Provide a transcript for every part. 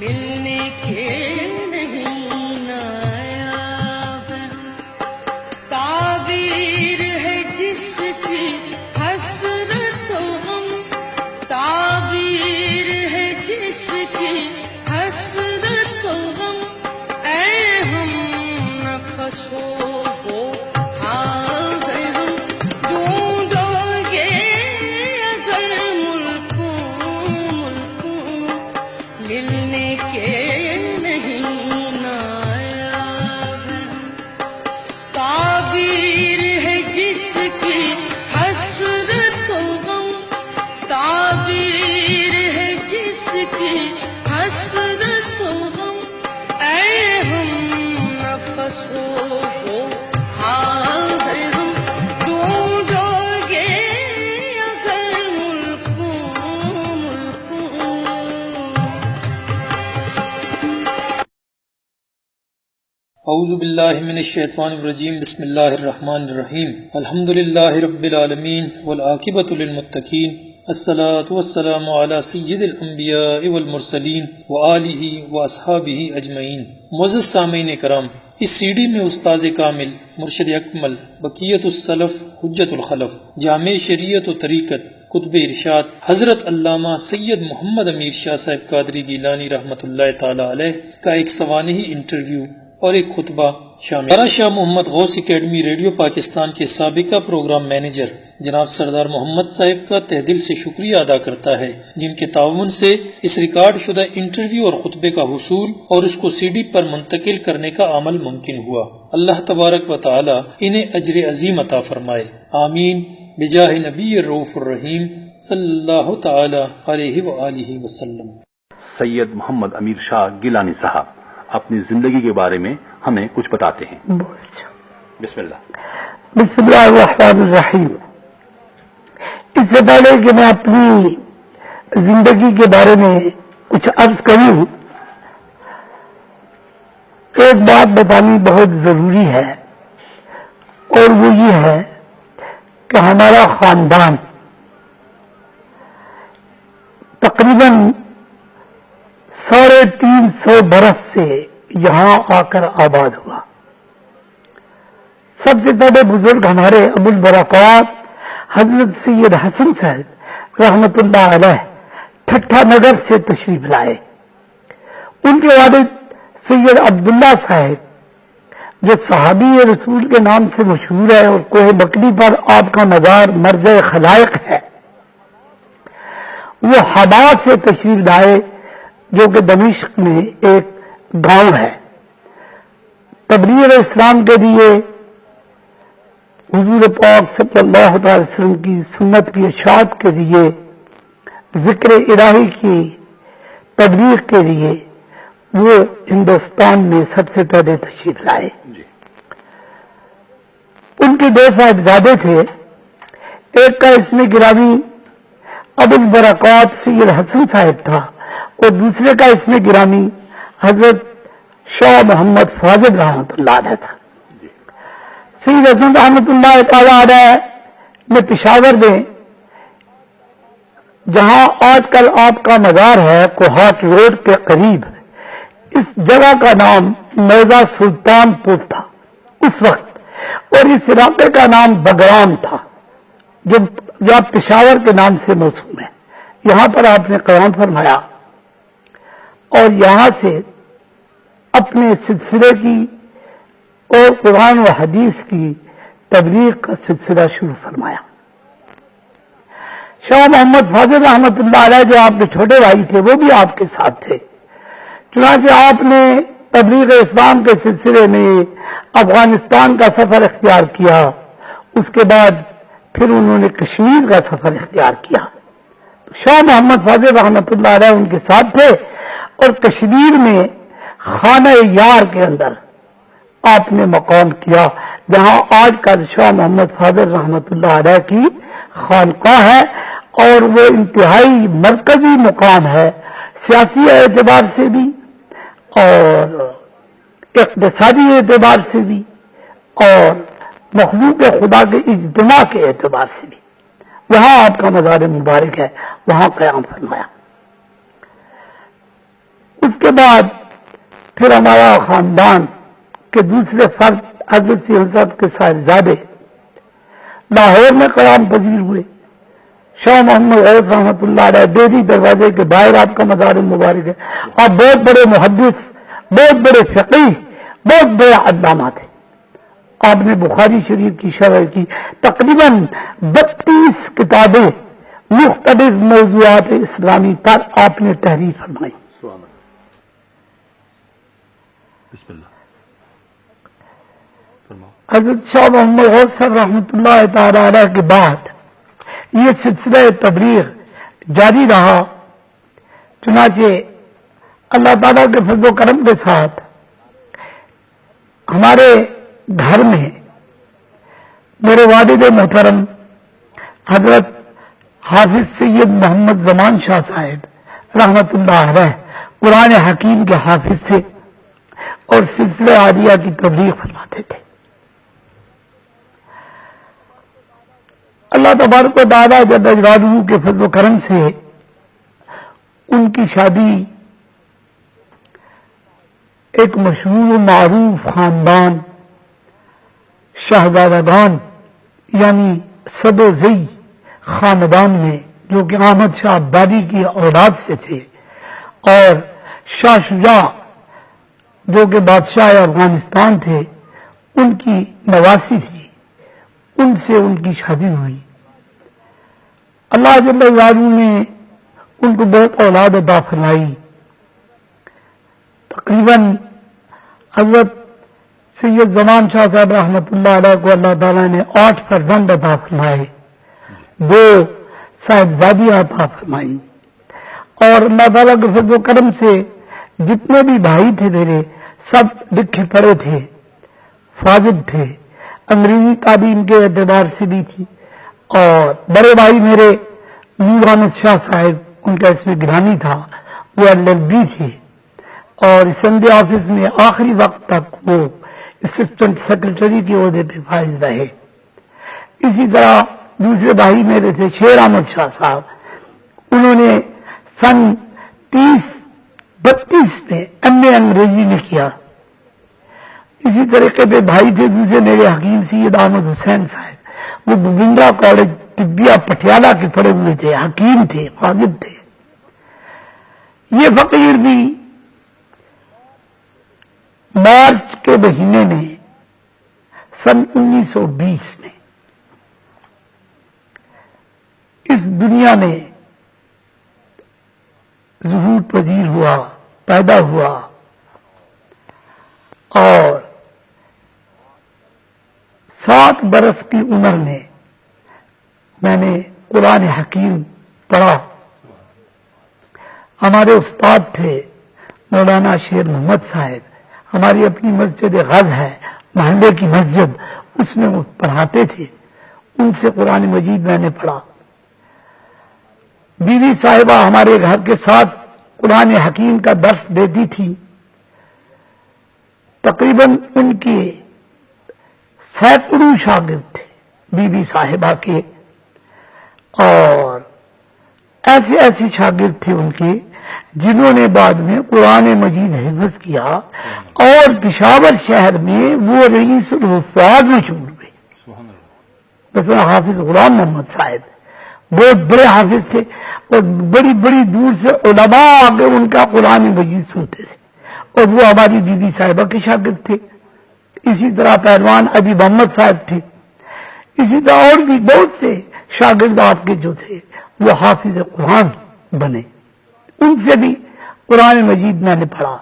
ملنے کے نہیں نایاب تعبیر ہے جس کی حسرت و غم تعبیر ہے جس کی حسرت و غم اے ہم نفس ہو خواب ہم ڈھونڈو گے اگر ملکوں ملنے کے نہیں نایاب تعبیر ہے جس کی حسرت و غم تعبیر ہے جس کی حسرت و غم اے ہم نفس ہو خواب ہم ڈھونڈو گے اگر ملکوں اعوذ باللہ من الشیطان الرجیم بسم اللہ الرحمن الرحیم الحمد للہ رب العالمین والعاقبۃ للمتقین الصلاۃ والسلام علی سید الانبیاء والمرسلین وآلہ واصحابہ اجمعین۔ معزز سامعین کرام، اس سی ڈی میں استاذ کامل مرشد اکمل بقیت السلف حجت الخلف جامع شریعت و طریقت قطب ارشاد حضرت علامہ سید محمد امیر شاہ صاحب قادری گیلانی رحمۃ اللہ تعالی علیہ کا ایک سوانحی انٹرویو اور ایک خطبہ شامل۔ ہمارا شاہ محمد غوث اکیڈمی ریڈیو پاکستان کے سابقہ پروگرام مینیجر جناب سردار محمد صاحب کا تہ دل سے شکریہ ادا کرتا ہے، جن کے تعاون سے اس ریکارڈ شدہ انٹرویو اور خطبے کا حصول اور اس کو سی ڈی پر منتقل کرنے کا عمل ممکن ہوا۔ اللہ تبارک و تعالی انہیں اجر عظیم عطا فرمائے، آمین، بجاہ نبی الرؤوف الرحیم صلی اللہ تعالی علیہ وآلہ وسلم۔ سید محمد امیر شاہ گیلانی صاحب اپنی زندگی کے بارے میں ہمیں کچھ بتاتے ہیں۔ بسم اللہ۔ بسم اللہ الرحمن الرحیم۔ اس سے پہلے کہ میں اپنی زندگی کے بارے میں کچھ عرض کروں، ایک بات بتانی بہت ضروری ہے، اور وہ یہ ہے کہ ہمارا خاندان تقریباً 350 برس سے یہاں آ کر آباد ہوا۔ سب سے بڑے بزرگ ہمارے ابو البرکات حضرت سید حسن صاحب رحمت اللہ علیہ ٹھٹھا نگر سے تشریف لائے۔ ان کے والد سید عبداللہ صاحب جو صحابی رسول کے نام سے مشہور ہے اور کوہ بکری پر آپ کا مزار مرجع خلائق ہے، وہ حبا سے تشریف لائے جو کہ دمشق میں ایک گاؤں ہے۔ تبلیغ اسلام کے لیے حضور پاک صلی اللہ علیہ وسلم کی سنت کی اشاعت کے لیے، ذکر الہی کی تبلیغ کے لیے وہ ہندوستان میں سب سے پہلے تشریف لائے۔ ان کے 2 صاحبزادے تھے، ایک کا اسم گرامی ابو البرکات سید حسن صاحب تھا اور دوسرے کا اسم گرامی حضرت شاہ محمد فاضل رحمت اللہ علیہ تھا۔ سید حسن رحمت اللہ تعالی علیہ نے پشاور میں، جہاں آج کل آپ کا مزار ہے کوہاٹ روڈ کے قریب، اس جگہ کا نام مرزا سلطان پور تھا اس وقت، اور اس علاقے کا نام بگرام تھا جو پشاور کے نام سے موسوم ہے۔ یہاں پر آپ نے قیام فرمایا اور یہاں سے اپنے سلسلے کی اور قرآن و حدیث کی تبلیغ کا سلسلہ شروع فرمایا۔ شاہ محمد فاضل رحمت اللہ علیہ جو آپ کے چھوٹے بھائی تھے وہ بھی آپ کے ساتھ تھے، چنانچہ آپ نے تبلیغ اسلام کے سلسلے میں افغانستان کا سفر اختیار کیا، اس کے بعد پھر انہوں نے کشمیر کا سفر اختیار کیا۔ شاہ محمد فاضل رحمت اللہ علیہ ان کے ساتھ تھے، اور کشمیر میں خانہ یار کے اندر آپ نے مقام کیا، جہاں آج کل شاہ محمد فاضل رحمت اللہ علیہ کی خانقاہ ہے، اور وہ انتہائی مرکزی مقام ہے، سیاسی اعتبار سے بھی اور اقتصادی اعتبار سے بھی اور مخلوق خدا کے اجتماع کے اعتبار سے بھی۔ وہاں آپ کا مزار مبارک ہے، وہاں قیام فرمایا۔ اس کے بعد پھر ہمارا خاندان کے دوسرے فرد حضرت حضرت کے صاحبزادے لاہور میں قیام پذیر ہوئے. شاہ محمد غوث رحمۃ اللہ علیہ ڈیری دروازے کے باہر آپ کا مزار مبارک ہے. آپ بہت بڑے محدث، بہت بڑے فقیہ، بہت بڑے علامہ تھے. آپ نے بخاری شریف کی شرح کی تقریباً 32 کتابیں مختلف موضوعات اسلامی پر آپ نے تحریر فرمائی. بسم اللہ. حضرت شاہ محمد غوث صاحب رحمۃ اللہ تعالی علیہ کے بعد یہ سلسلہ تبلیغ جاری رہا. چنانچہ اللہ تعالیٰ کے فضل و کرم کے ساتھ ہمارے گھر میں میرے والد محترم حضرت حافظ سید محمد زمان شاہ صاحب رحمۃ اللہ علیہ قرآن حکیم کے حافظ تھے اور سلسلہ عالیہ کی تبلیغ فرماتے تھے. اللہ تبارک و تعالیٰ جل جلالہ کے فضل و کرم سے ان کی شادی ایک مشہور و معروف خاندان شہزادگان یعنی سدوزئی خاندان میں، جو کہ احمد شاہ عبدالی کی اولاد سے تھے، اور شاہ شجاع جو کہ بادشاہ افغانستان تھے، ان کی نواسی تھی. ان سے ان کی شادی ہوئی. اللہ جل جلالہ نے ان کو بہت اولاد عطا فرمائی. تقریباً حضرت سید زمان شاہ صاحب رحمۃ اللہ علیہ کو اللہ تعالیٰ نے 8 فرزند عطا فرمائے، 2 صاحبزادیاں عطا فرمائی. اور اللہ تعالیٰ کے فضل و کرم سے جتنے بھی بھائی تھے میرے سب لکھے پڑھے تھے، فاضل تھے. انگریزی تعلیم کے اعتبار سے بھی تھی. اور بڑے بھائی میرے نور احمد شاہ صاحب، ان کا اس میں گرانی تھا، وہ LLB تھے اور اسمبلی آفس میں آخری وقت تک وہ اسسٹنٹ سیکرٹری کے عہدے پہ فائز رہے. اسی طرح دوسرے بھائی میرے تھے شیر احمد شاہ صاحب، انہوں نے سن 32 میں MA انگریزی میں کیا. اسی طریقے پہ بھائی تھے دوسرے میرے حکیم سید احمد حسین صاحب، وہ گووندا کالج طبیہ پٹیالہ کے پڑھے ہوئے تھے، حکیم تھے، فاضل تھے. یہ فقیر بھی مارچ کے مہینے میں سن 1920 میں اس دنیا میں ظہور پذیر ہوا، پیدا ہوا. اور 7 برس کی عمر میں نے قرآن حکیم پڑھا. ہمارے استاد تھے مولانا شیر محمد صاحب، ہماری اپنی مسجد غز ہے، محلے کی مسجد، اس میں وہ پڑھاتے تھے. ان سے قرآن مجید میں نے پڑھا. بیوی صاحبہ ہمارے گھر کے ساتھ قرآن حکیم کا درس دیتی تھی. تقریباً ان کے سینکڑوں شاگرد تھے بیوی صاحبہ کے، اور ایسے ایسے شاگرد تھے ان کے جنہوں نے بعد میں قرآن مجید حفظ کیا اور پشاور شہر میں وہ رئیس الحفاظ مشہور ہوئے. مثلا حافظ غلام محمد صاحب بہت بڑے حافظ تھے اور بڑی بڑی دور سے علماء آ کے ان کا قرآن مجید سنتے تھے، اور وہ ہماری بیوی صاحبہ کے شاگرد تھے. اسی طرح پہلوان ابی محمد صاحب تھے. اسی طرح اور بھی بہت سے شاگرد آپ کے جو تھے وہ حافظ قرآن بنے. ان سے بھی قرآن مجید میں نے پڑھا.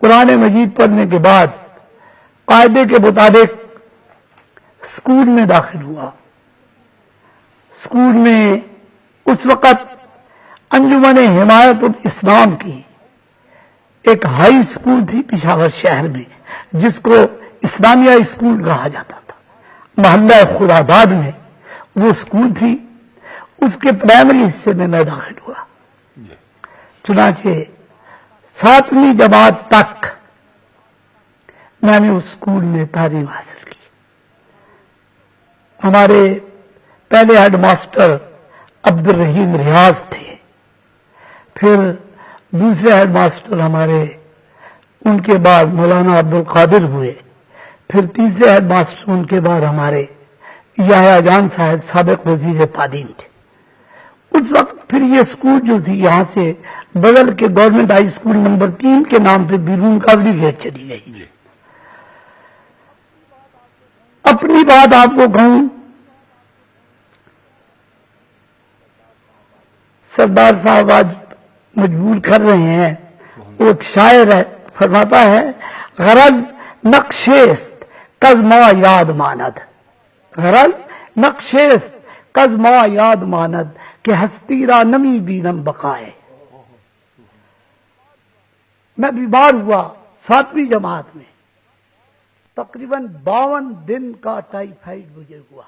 قرآن مجید پڑھنے کے بعد قاعدے کے مطابق اسکول میں داخل ہوا. اسکول میں اس وقت انجمن حمایت الاسلام کی ایک ہائی اسکول تھی پشاور شہر میں، جس کو اسلامیہ اسکول کہا جاتا تھا. محلہ خداباد میں وہ اسکول تھی. اس کے پرائمری حصے میں داخل ہوا. چنانچہ 7ویں جماعت تک میں نے اس اسکول میں تعلیم حاصل کی. ہمارے پہلے ہیڈ ماسٹر عبد الرحیم ریاض تھے، پھر دوسرے ہیڈ ماسٹر ہمارے ان کے بعد مولانا عبد القادر ہوئے، پھر تیسرے ہیڈ ماسٹر ان کے بعد ہمارے یحییٰ جان صاحب سابق وزیر تعلیم تھے۔ اس وقت پھر یہ اسکول جو تھی یہاں سے بدل کے گورنمنٹ ہائی اسکول نمبر 3 کے نام پہ بیرون کاولی گیٹ چلی گئی۔ اپنی بات آپ کو کہوں، سردار صاحب آج مجبور کر رہے ہیں، وہ ایک شاعر ہے، فرماتا ہے غرض نقشیست کز ما یاد ماند، غرض نقشیست کز ما یاد ماند کہ ہستی را نمی بینم بقائے۔ میں بیمار ہوا 7ویں جماعت میں، تقریباً 52 دن کا ٹائیفائڈ مجھے ہوا۔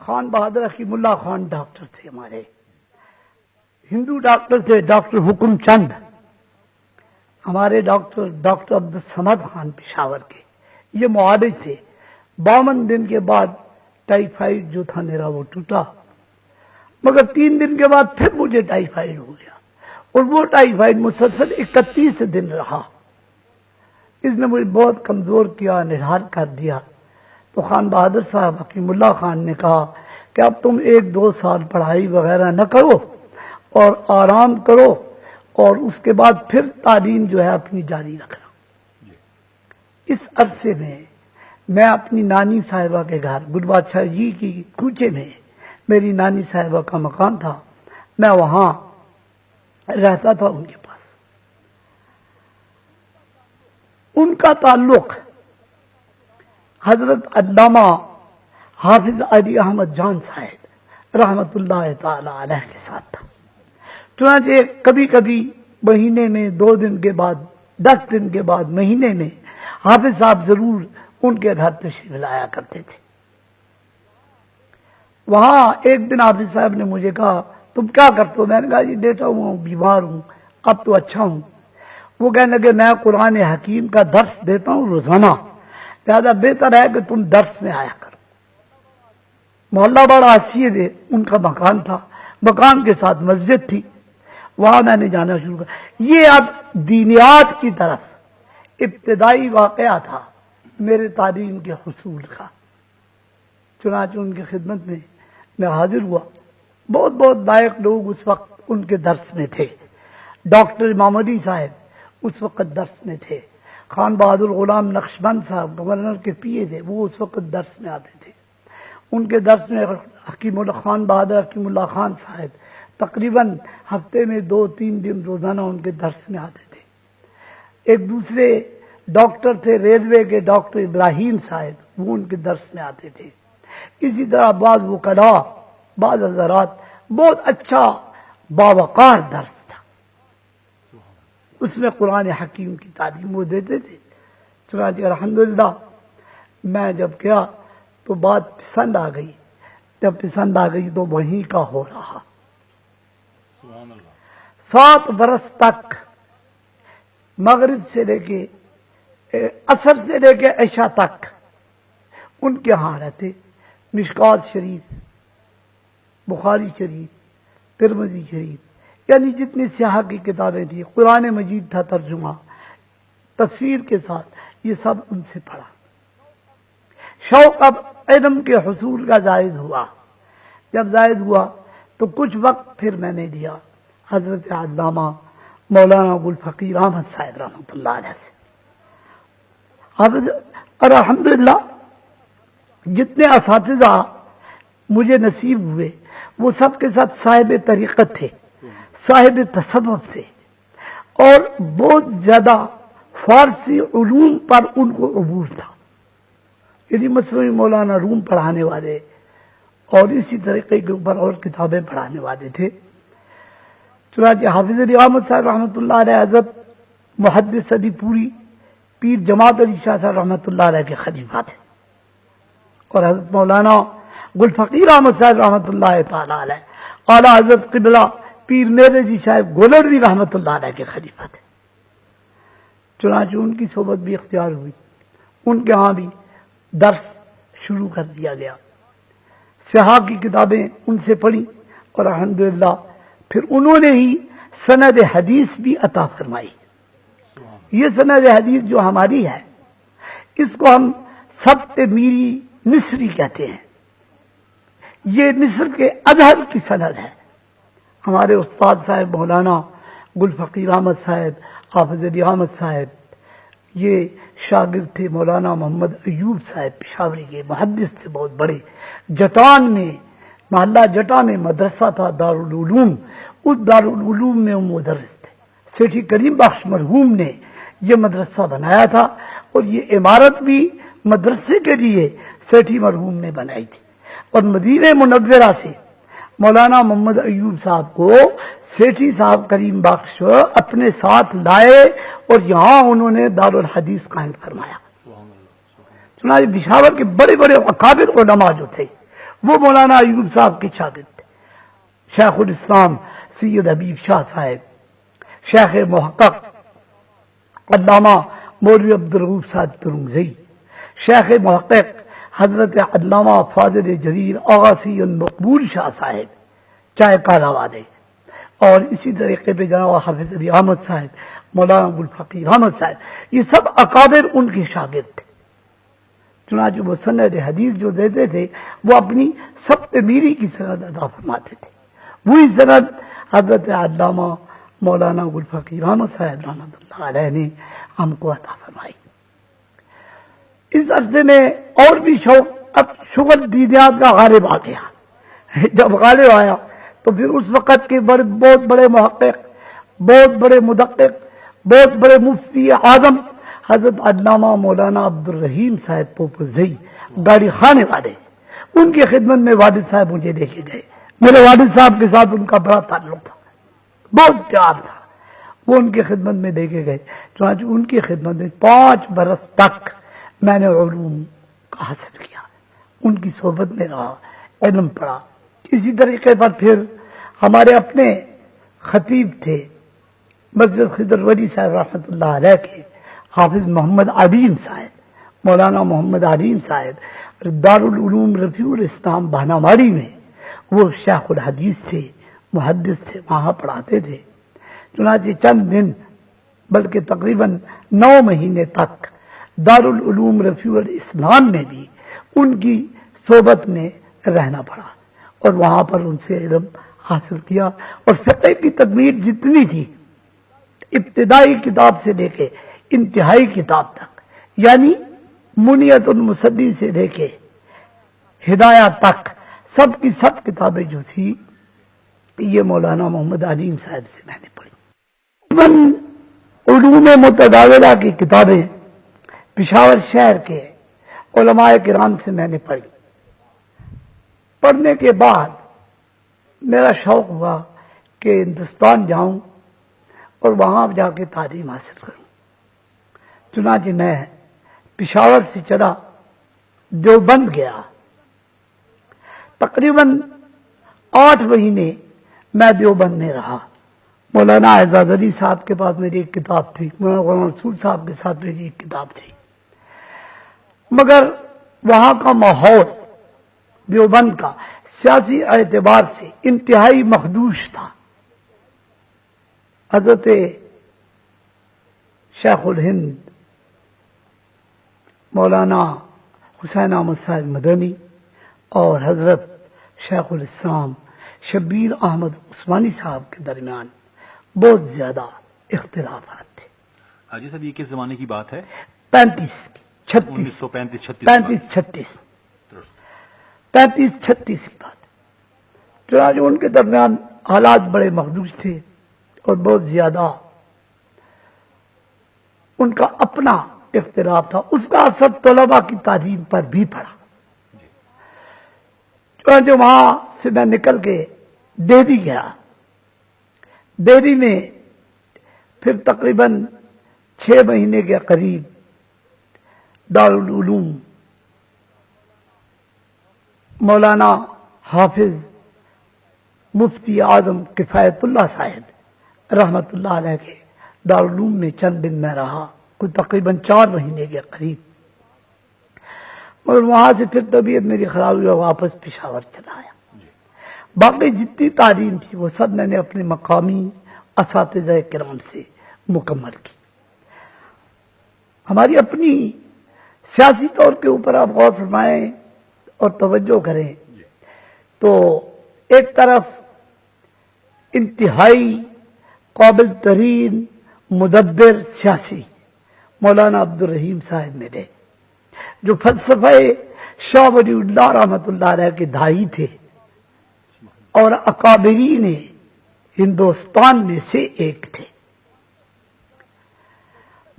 خان بہادر حکیم اللہ خان ڈاکٹر تھے ہمارے، ہندو ڈاکٹر تھے، ڈاکٹر حکم چند، ہمارے ڈاکٹر عبدالصمد خان پشاور کے، یہ معالج تھے۔ 52 دن کے بعد ٹائیفائڈ جو تھا میرا وہ ٹوٹا، مگر 3 دن کے بعد پھر مجھے ٹائیفائڈ ہو گیا، اور وہ ٹائیفائڈ مسلسل 31 دن رہا۔ اس نے مجھے بہت کمزور کیا، نڈھال کر دیا۔ تو خان بہادر صاحب حکیم اللہ خان نے کہا کہ اب تم 1-2 سال پڑھائی وغیرہ نہ کرو اور آرام کرو، اور اس کے بعد پھر تعلیم جو ہے اپنی جاری رکھنا۔ اس عرصے میں میں اپنی نانی صاحبہ کے گھر گل بادشاہ جی کی کوچے میں میری نانی صاحبہ کا مکان تھا، میں وہاں رہتا تھا ان کے پاس۔ ان کا تعلق حضرت علامہ حافظ علی احمد جان صاحب رحمت اللہ تعالی علیہ کے ساتھ تھا۔ چنانچہ کبھی کبھی مہینے میں 2 دن کے بعد، 10 دن کے بعد، مہینے میں حافظ صاحب ضرور ان کے گھر تشریف لایا کرتے تھے۔ وہاں ایک دن حافظ صاحب نے مجھے کہا تم کیا کرتے ہو؟ میں نے کہا جی لیٹا ہوا ہوں، بیمار ہوں، اب تو اچھا ہوں۔ وہ کہنے لگے میں قرآن حکیم کا درس دیتا ہوں روزانہ، لہذا بہتر ہے کہ تم درس میں آیا کرو۔ محلہ بڑا حسین ہے، ان کا مکان تھا، مکان کے ساتھ مسجد تھی، وہاں میں نے جانا شروع کیا۔ یہ اب دینیات کی طرف ابتدائی واقعہ تھا میرے تعلیم کے حصول کا۔ چنانچہ ان کی خدمت میں میں حاضر ہوا۔ بہت بہت لائق لوگ اس وقت ان کے درس میں تھے۔ ڈاکٹر امام علی صاحب اس وقت درس میں تھے، خان بہادر غلام نقشبند صاحب گورنر کے پی اے تھے، وہ اس وقت درس میں آتے تھے۔ ان کے درس میں حکیم اللہ خان بہادر حکیم اللہ خان صاحب تقریباً ہفتے میں 2-3 دن روزانہ ان کے درس میں آتے تھے۔ ایک دوسرے ڈاکٹر تھے ریلوے کے، ڈاکٹر ابراہیم صاحب، وہ ان کے درس میں آتے تھے۔ اسی طرح بعض وکلاء، بعض حضرات، بہت اچھا باوقار درس تھا، اس میں قرآن حکیم کی تعلیم وہ دیتے تھے۔ چنانچہ الحمدللہ میں جب گیا تو بات پسند آ گئی، جب پسند آ گئی تو وہیں کا ہو رہا۔ 7 برس تک مغرب سے لے کے عصر سے لے کے عشاء تک ان کے ہاں رہتے۔ مشکات شریف، بخاری شریف، ترمذی شریف، یعنی جتنی سیاح کی کتابیں تھیں، قرآن مجید تھا ترجمہ تفسیر کے ساتھ، یہ سب ان سے پڑھا۔ شوق اب علم کے حصول کا زائد ہوا۔ جب زائد ہوا تو کچھ وقت پھر میں نے لیا حضرت علامہ مولانا ابوالفقیر احمد صاحب رحمۃ اللہ علیہ سے۔ اور الحمدللہ جتنے اساتذہ مجھے نصیب ہوئے وہ سب کے سب صاحب طریقت تھے، صاحب تصوف تھے، اور بہت زیادہ فارسی علوم پر ان کو عبور تھا، یعنی مثلاً مولانا روم پڑھانے والے اور اسی طریقے کے اوپر اور کتابیں پڑھانے والے تھے۔ چنانچہ حافظ علی احمد صاحب رحمۃ اللہ علیہ حضرت محدث علی پوری پیر جماعت علی شاہ صاحب رحمۃ اللہ علیہ کے خلیفہ تھے، اور حضرت مولانا گلفقیر احمد صاحب رحمۃ اللہ تعالی علیہ اعلیٰ حضرت قبلہ پیر میرے جی صاحب گولڑوی رحمۃ اللہ علیہ کے خلیفہ تھے۔ چنانچہ ان کی صحبت بھی اختیار ہوئی، ان کے ہاں بھی درس شروع کر دیا گیا، سیاح کی کتابیں ان سے پڑھی، اور الحمدللہ پھر انہوں نے ہی سند حدیث بھی عطا فرمائی. یہ سند حدیث جو ہماری ہے اس کو ہم سبت میری مصری کہتے ہیں. یہ مصر کے ازہر کی سند ہے. ہمارے استاد صاحب مولانا گل فقیر احمد صاحب، حافظ علی احمد صاحب، یہ شاگرد تھے مولانا محمد ایوب صاحب پشاوری کے، محدث تھے بہت بڑے. جٹان میں، محلہ جٹا میں مدرسہ تھا دارالعلوم، اس دارالعلوم میں وہ مدرس تھے. سیٹھی کریم بخش مرحوم نے یہ مدرسہ بنایا تھا، اور یہ عمارت بھی مدرسے کے لیے سیٹھی مرحوم نے بنائی تھی. اور مدینہ منورہ سے مولانا محمد ایوب صاحب کو سیٹھی صاحب کریم بخش اپنے ساتھ لائے اور یہاں انہوں نے دارالحدیث قائم فرمایا. چنانچہ پشاور کے بڑے بڑے اکابر علماء جو تھے وہ مولانا ایوب صاحب کے شاگرد تھے. شیخ الاسلام سید حبیب شاہ صاحب، شیخ محقق علامہ مولوی عبدالرؤوف صاحب ترنگزئی، شیخ محقق حضرت علامہ فاضل جلیل آغا سید مقبول شاہ صاحب چائے کالا والے، اور اسی طریقے پہ جناب حافظ علی احمد صاحب، مولانا گل فقیر احمد صاحب، یہ سب اکابر ان کے شاگرد تھے. چنانچہ وہ سند حدیث جو دیتے تھے وہ اپنی سبت میری کی سند ادا فرماتے تھے. وہی سند حضرت علامہ مولانا گل فقیر احمد صاحب رحمۃ اللہ علیہ نے ہم کو عطا فرمائی. اس عرصے میں اور بھی شوق، اب شغل دیدیات کا غالب آ گیا. جب غالب آیا تو پھر اس وقت کے بہت بڑے محقق، بہت بڑے مدقق، بہت بڑے مفتی اعظم حضرت علامہ مولانا عبدالرحیم صاحب پوپزئی گاڑی خانے والے، ان کی خدمت میں والد صاحب مجھے لے کے گئے. میرے والد صاحب کے ساتھ ان کا بڑا تعلق تھا، بہت پیار تھا. وہ ان کی خدمت میں لے کے گئے. چنانچہ ان کی خدمت میں 5 برس تک میں نے علوم حاصل کیا، ان کی صحبت میں رہا، علم پڑھا. اسی طریقے پر پھر ہمارے اپنے خطیب تھے مسجد خضر ولی صاحب رحمۃ اللہ علیہ کے، حافظ محمد علیم صاحب، مولانا محمد علیم صاحب دارالعلوم رفیع الاسلام بہناماری میں وہ شیخ الحدیث تھے، محدث تھے، وہاں پڑھاتے تھے. چنانچہ چند دن بلکہ تقریباً 9 مہینے تک دارالعلوم رفیع الاسلام میں بھی ان کی صحبت میں رہنا پڑا اور وہاں پر ان سے علم حاصل کیا. اور فقہ کی تکمیل جتنی تھی ابتدائی کتاب سے لے کے انتہائی کتاب تک، یعنی منیت المصدی سے لے کے ہدایات تک سب کی سب کتابیں جو تھی یہ مولانا محمد علیم صاحب سے میں نے پڑھی. علوم متداولہ کی کتابیں پشاور شہر کے علماء کرام سے میں نے پڑھی. پڑھنے کے بعد میرا شوق ہوا کہ ہندوستان جاؤں اور وہاں جا کے تعلیم حاصل کروں. چنانچہ میں پشاور سے چلا دیوبند گیا. تقریباً 8 مہینے میں دیوبند میں رہا. مولانا اعزاز علی صاحب کے پاس میری ایک کتاب تھی، مولانا رسول صاحب کے ساتھ میری ایک کتاب تھی، مگر وہاں کا ماحول دیوبند کا سیاسی اعتبار سے انتہائی مخدوش تھا. حضرت شیخ الہند مولانا حسین احمد صاحب مدنی اور حضرت شیخ الاسلام شبیر احمد عثمانی صاحب کے درمیان بہت زیادہ اختلافات تھے. حاجی صاحب یہ کس زمانے کی بات ہے؟ 1935-36 کی بات. چنانچہ ان کے درمیان حالات بڑے مخدوش تھے اور بہت زیادہ ان کا اپنا اختلاف تھا. اس کا اثر طلباء کی تعلیم پر بھی پڑا. چنانچہ وہاں سے میں نکل کے دہلی گیا. دہلی میں پھر تقریباً 6 مہینے کے قریب دارالعلوم مولانا حافظ مفتی اعظم کفایت اللہ صاحب رحمت اللہ علیہ کے دارالعلوم میں چند دن میں رہا، کوئی تقریباً 4 مہینے کے قریب. مگر وہاں سے پھر طبیعت میری خراب ہوئی، واپس پشاور چلا آیا. باقی جتنی تعلیم تھی وہ سب میں نے اپنے مقامی اساتذہ کرام سے مکمل کی. ہماری اپنی سیاسی طور کے اوپر آپ غور فرمائیں اور توجہ کریں تو ایک طرف انتہائی قابل ترین مدبر سیاسی مولانا عبدالرحیم صاحب میرے، جو فلسفہ شاہ ولی اللہ رحمۃ اللہ علیہ کے داعی تھے اور اکابرین ہندوستان میں سے ایک تھے.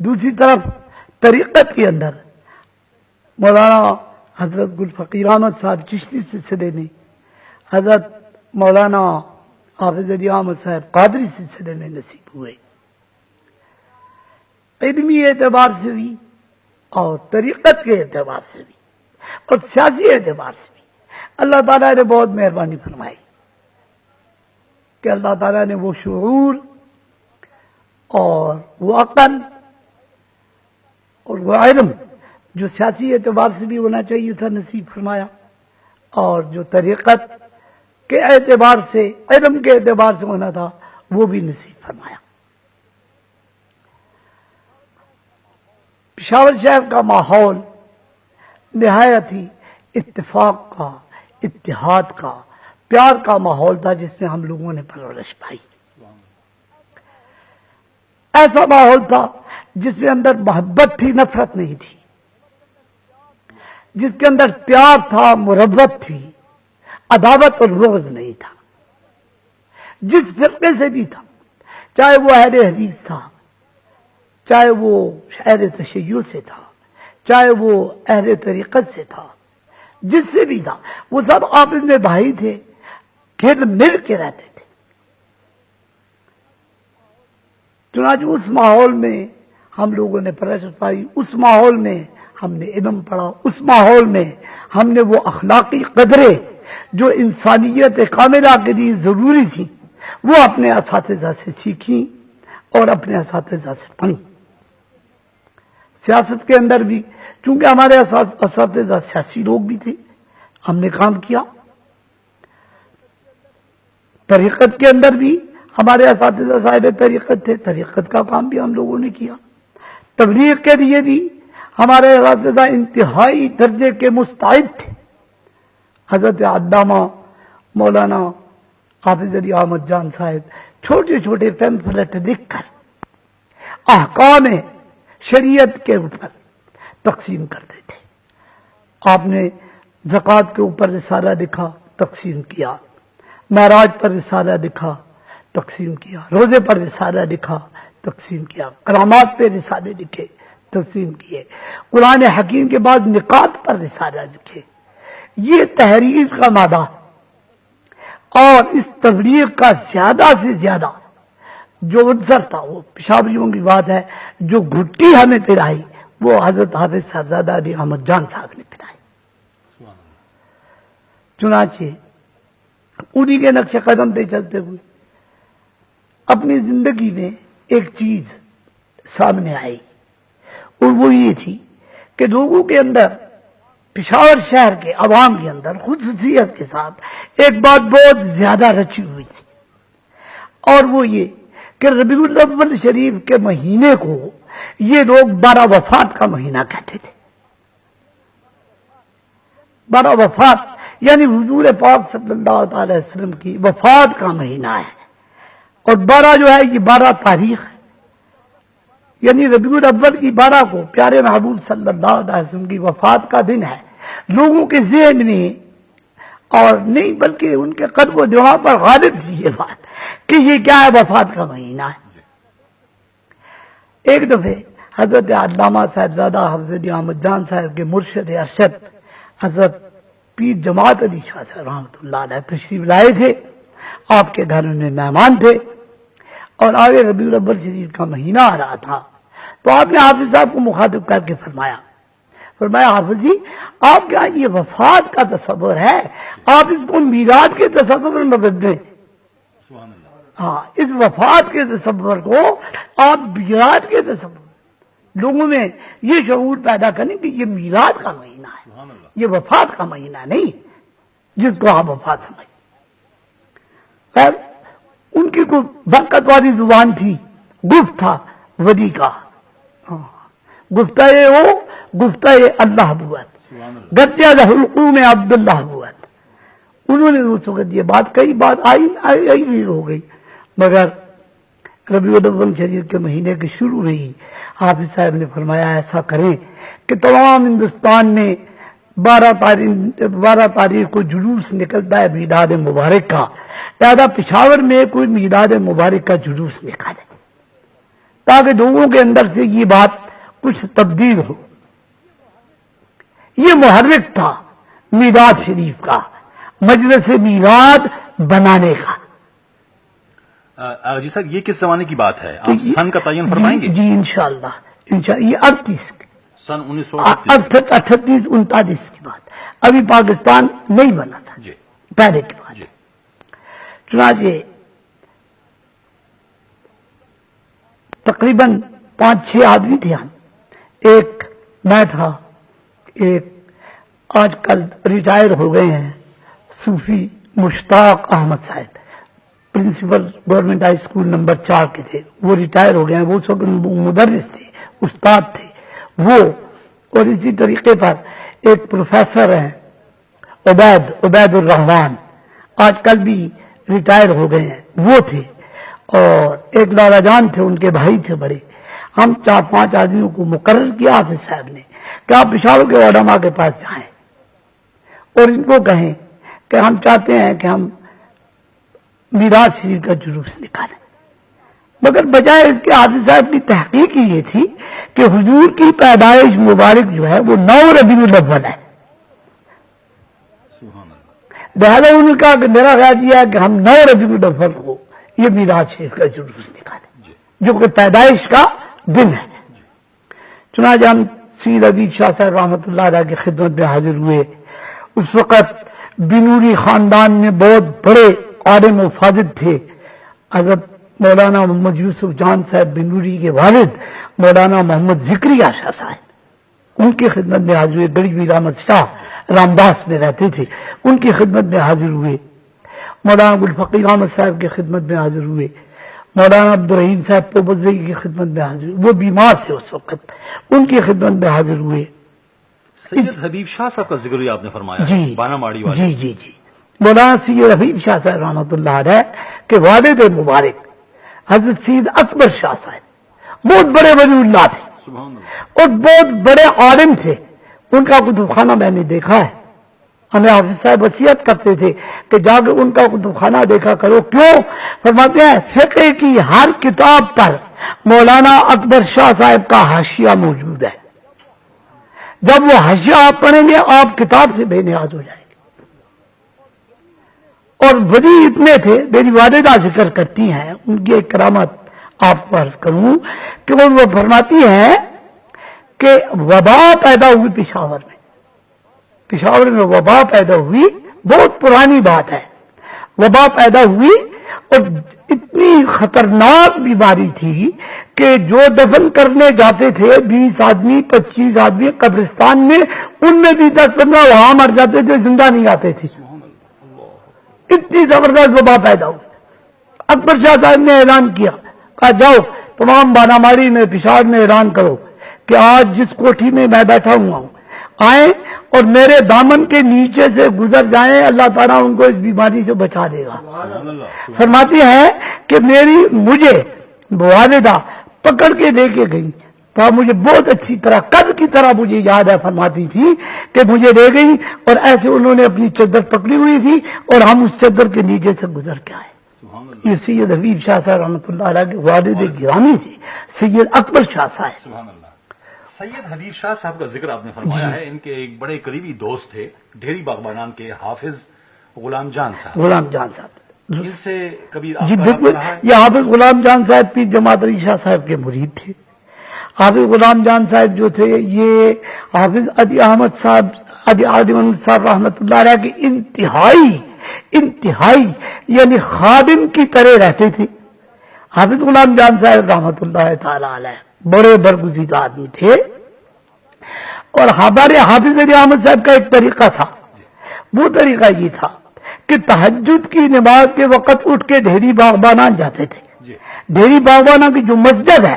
دوسری طرف طریقت کے اندر مولانا حضرت گل فقیر احمد صاحب چشتی سلسلے میں، حضرت مولانا حافظ علی احمد صاحب قادری سلسلے میں نصیب ہوئے. علمی اعتبار سے بھی اور طریقت کے اعتبار سے بھی اور سیاسی اعتبار سے بھی اللہ تعالیٰ نے بہت مہربانی فرمائی کہ اللہ تعالیٰ نے وہ شعور اور وہ عقل اور وہ علم جو سیاسی اعتبار سے بھی ہونا چاہیے تھا نصیب فرمایا، اور جو طریقت کے اعتبار سے علم کے اعتبار سے ہونا تھا وہ بھی نصیب فرمایا. پشاور شہر کا ماحول نہایت ہی اتفاق کا، اتحاد کا، پیار کا ماحول تھا جس میں ہم لوگوں نے پرورش پائی. ایسا ماحول تھا جس میں اندر محبت تھی، نفرت نہیں تھی، جس کے اندر پیار تھا، محبت تھی، عداوت اور بغض نہیں تھا. جس فرقے سے بھی تھا، چاہے وہ اہل حدیث تھا، چاہے وہ اہل تشیع سے تھا، چاہے وہ اہل طریقت سے تھا، جس سے بھی تھا، وہ سب آپس میں بھائی تھے، گھر مل کے رہتے تھے. چنانچہ اس ماحول میں ہم لوگوں نے پرورش پائی، اس ماحول میں ہم نے علم پڑھا، اس ماحول میں ہم نے وہ اخلاقی قدریں جو انسانیت کاملہ کے لیے ضروری تھی وہ اپنے اساتذہ سے سیکھی اور اپنے اساتذہ سے پڑھی. سیاست کے اندر بھی چونکہ ہمارے اساتذہ سیاسی لوگ بھی تھے، ہم نے کام کیا. طریقت کے اندر بھی ہمارے اساتذہ صاحب طریقت تھے، طریقت کا کام بھی ہم لوگوں نے کیا. تبلیغ کے لیے بھی ہمارے اساتذہ انتہائی درجے کے مستعد تھے. حضرت علامہ مولانا حافظ علی احمد جان صاحب چھوٹے چھوٹے پیمفلٹ لکھ کر احکام شریعت کے اوپر تقسیم کرتے تھے. آپ نے زکوٰۃ کے اوپر رسالہ لکھا، تقسیم کیا. معراج پر رسالہ لکھا، تقسیم کیا. روزے پر رسالہ لکھا، تقسیم کیا. کرامات پہ رسالے لکھے، تقسیم کیے. قرآن حکیم کے بعد نکات پر رسالہ لکھے. یہ تحریر کا مادہ اور اس تبلیغ کا زیادہ سے زیادہ جو عنصر تھا وہ پشاوریوں کی بات ہے، جو گھٹی ہمیں پلائی وہ حضرت حافظ صاحبزادہ علی احمد جان صاحب نے پلائی. چنانچہ انہی کے نقش قدم پہ چلتے ہوئے اپنی زندگی میں ایک چیز سامنے آئی اور وہ یہ تھی کہ لوگوں کے اندر، پشاور شہر کے عوام کے اندر خصوصیت کے ساتھ ایک بات بہت زیادہ رچی ہوئی تھی، اور وہ یہ کہ ربیع الاول شریف کے مہینے کو یہ لوگ 12 وفات کا مہینہ کہتے تھے. 12 وفات یعنی حضور پاک صلی اللہ تعالی وسلم کی وفات کا مہینہ ہے، اور 12 جو ہے یہ 12 تاریخ ہے، یعنی ربیع الاول کی 12 کو پیارے محبوب صلی اللہ علیہ وسلم کی وفات کا دن ہے. لوگوں کے ذہن میں اور نہیں بلکہ ان کے قلب و دماغ پر غالب تھی یہ بات کہ یہ کیا ہے، وفات کا مہینہ ہے. ایک دفعہ حضرت علامہ صاحبزادہ حافظ علی احمد جان صاحب کے مرشد ارشد حضرت پیر جماعت علی شاہ صاحب رحمۃ اللہ علیہ تشریف لائے تھے. آپ کے گھر میں مہمان تھے اور آگے ربیع الاول شریف کا مہینہ آ رہا تھا، تو آپ نے حافظ صاحب کو مخاطب کر کے فرمایا حافظ جی آپ کیا یہ وفات کا تصور ہے، آپ اس کو میلاد کے تصور میں بدلیں. ہاں، اس وفات کے تصور کو آپ میلاد کے تصور، لوگوں میں یہ شعور پیدا کریں کہ یہ میلاد کا مہینہ ہے، یہ وفات کا مہینہ نہیں جس کو آپ وفات سمجھیں. خیر ان کی کوئی برکت والی زبان تھی، گفت تھا ولی کا، گفتہ ہو گفتہ اللہ بوت گتیا القوم عبداللہ بوت. انہوں نے اس وقت یہ بات کئی بات آئی ہو گئی، مگر ربیع الاول شریف کے مہینے کے شروع میں ہی حافظ صاحب نے فرمایا ایسا کریں کہ تمام ہندوستان میں 12 تاریخ کو جلوس نکلتا ہے میلاد مبارک کا، لہذا پشاور میں کوئی میلاد مبارک کا جلوس نکالے تاکہ لوگوں کے اندر سے یہ بات کچھ تبدیل ہو. یہ محرک تھا میلاد شریف کا، مجلس میلاد بنانے کا. جی سر، یہ کس زمانے کی بات ہے؟ آپ سن کا تعین فرمائیں گے؟ جی انشاءاللہ یہ 38 سن 1938 39 کی بات. ابھی پاکستان نہیں بنا تھا جی، پہلے کی بات. چنانچہ تقریباً 5-6 آدمی تھے ہم، ایک میں تھا، ایک آج کل ریٹائر ہو گئے ہیں صوفی مشتاق احمد صاحب، principal government high school number 4 کے تھے، وہ ریٹائر ہو گئے ہیں، وہ سب مدرس تھے، استاد تھے وہ. اور اسی طریقے پر ایک پروفیسر ہیں عبید الرحمان، آج کل بھی ریٹائر ہو گئے ہیں، وہ تھے. اور ایک لالا جان تھے، ان کے بھائی تھے بڑے. ہم 4-5 آدمیوں کو مقرر کیا حافظ صاحب نے کہ آپ پشاور کے علماء کے پاس جائیں اور ان کو کہیں کہ ہم چاہتے ہیں کہ ہم میلاد شریف کا جلوس نکالیں. مگر بجائے اس کے حافظ صاحب کی تحقیق یہ تھی کہ حضور کی پیدائش مبارک جو ہے وہ 9 ربیع الاول ہے. لہٰذا انہوں نے کہا کہ میرا خیال یہ ہے کہ ہم 9 ربیع الاول کو یہ میلاد شریف کا جلوس نکالیں جو کہ پیدائش کا دن ہے. چنانچہ ہم سید حبیب شاہ صاحب رحمۃ اللہ علیہ کی خدمت میں حاضر ہوئے. اس وقت بنوری خاندان میں بہت بڑے عالم و فاضل تھے. حضرت مولانا محمد یوسف جان صاحب بنوری کے والد مولانا محمد ذکریہ شاہ صاحب، ان کی خدمت میں حاضر ہوئے. گڑی میر احمد شاہ رامداس میں رہتے تھے، ان کی خدمت میں حاضر ہوئے. مولانا گلفقیر احمد صاحب کی خدمت میں حاضر ہوئے. مولانا عبدالرحیم صاحب پوبزئی کی خدمت میں حاضر ہوئے، وہ بیمار تھے اس وقت، ان کی خدمت میں حاضر ہوئے. سید حبیب شاہ صاحب کا ذکر آپ نے فرمایا، جی بانا ماڑی والے. جی مولانا سید حبیب شاہ صاحب رحمۃ اللہ علیہ کے والد مبارک حضرت سید اکبر شاہ صاحب بہت بڑے ولی اللہ تھے سبحان اللہ. اور بہت بڑے عالم تھے. ان کا کتب خانہ میں نے دیکھا ہے. ہمیں حافظ صاحب وصیت کرتے تھے کہ جا کے ان کا کتب خانہ دیکھا کرو. کیوں؟ فرماتے ہیں فقہ کی ہر کتاب پر مولانا اکبر شاہ صاحب کا حاشیہ موجود ہے. جب وہ حاشیہ آپ پڑھیں گے آپ کتاب سے بے نیاز ہو جائیں گے. اور ولی اتنے تھے، میری والدہ ذکر کرتی ہیں ان کی ایک کرامت آپ کو عرض کروں کہ وہ فرماتی ہیں کہ وبا پیدا ہوئی پشاور میں. پشاور میں وبا پیدا ہوئی، بہت پرانی بات ہے. وبا پیدا ہوئی اور اتنی خطرناک بیماری تھی کہ جو دفن کرنے جاتے تھے 20 آدمی 25 آدمی قبرستان میں، ان میں بھی 10-15 وہاں مر جاتے تھے، زندہ نہیں آتے تھے. اتنی زبردست وبا پیدا ہوئی. اکبر شاہ صاحب نے اعلان کیا، کہا جاؤ تمام باناماری میں پشاور میں اعلان کرو کہ آج جس کوٹھی میں میں بیٹھا ہوا ہوں آئیں اور میرے دامن کے نیچے سے گزر جائیں، اللہ تعالیٰ ان کو اس بیماری سے بچا دے گا. فرماتی ہیں کہ مجھے والدہ پکڑ کے لے کے گئی، تو مجھے بہت اچھی طرح قد کی طرح مجھے یاد ہے، فرماتی تھی کہ مجھے لے گئی اور ایسے انہوں نے اپنی چادر پکڑی ہوئی تھی اور ہم اس چادر کے نیچے سے گزر کے آئے. یہ سید حبیب شاہ صاحب رحمۃ اللہ علیہ کے والد گرامی تھے، سید اکبر شاہ صاحب. سبحان اللہ. سید حبیب شاہ صاحب کا ذکر آپ نے فرمایا ہے. ان کے ایک بڑے قریبی دوست تھے ڈھیری باغبانان کے حافظ غلام جان صاحب. غلام جان صاحب ان سے کبھی جی بالکل، یہ حافظ غلام جان صاحب پیر جماعت علی شاہ صاحب کے مرید تھے. حافظ غلام جان صاحب جو تھے یہ حافظ عدی احمد صاحب رحمۃ اللہ علیہ کے انتہائی یعنی خادم کی طرح رہتے تھے. حافظ غلام جان صاحب رحمۃ اللہ تعالی علیہ بڑے برگزیدہ آدمی تھے. اور ہمارے حافظ علی احمد صاحب کا ایک طریقہ تھا، وہ طریقہ یہ تھا کہ تہجد کی نماز کے وقت اٹھ کے ڈھیری باغبانان جاتے تھے. جی ڈھیری باغبانہ کی جو مسجد ہے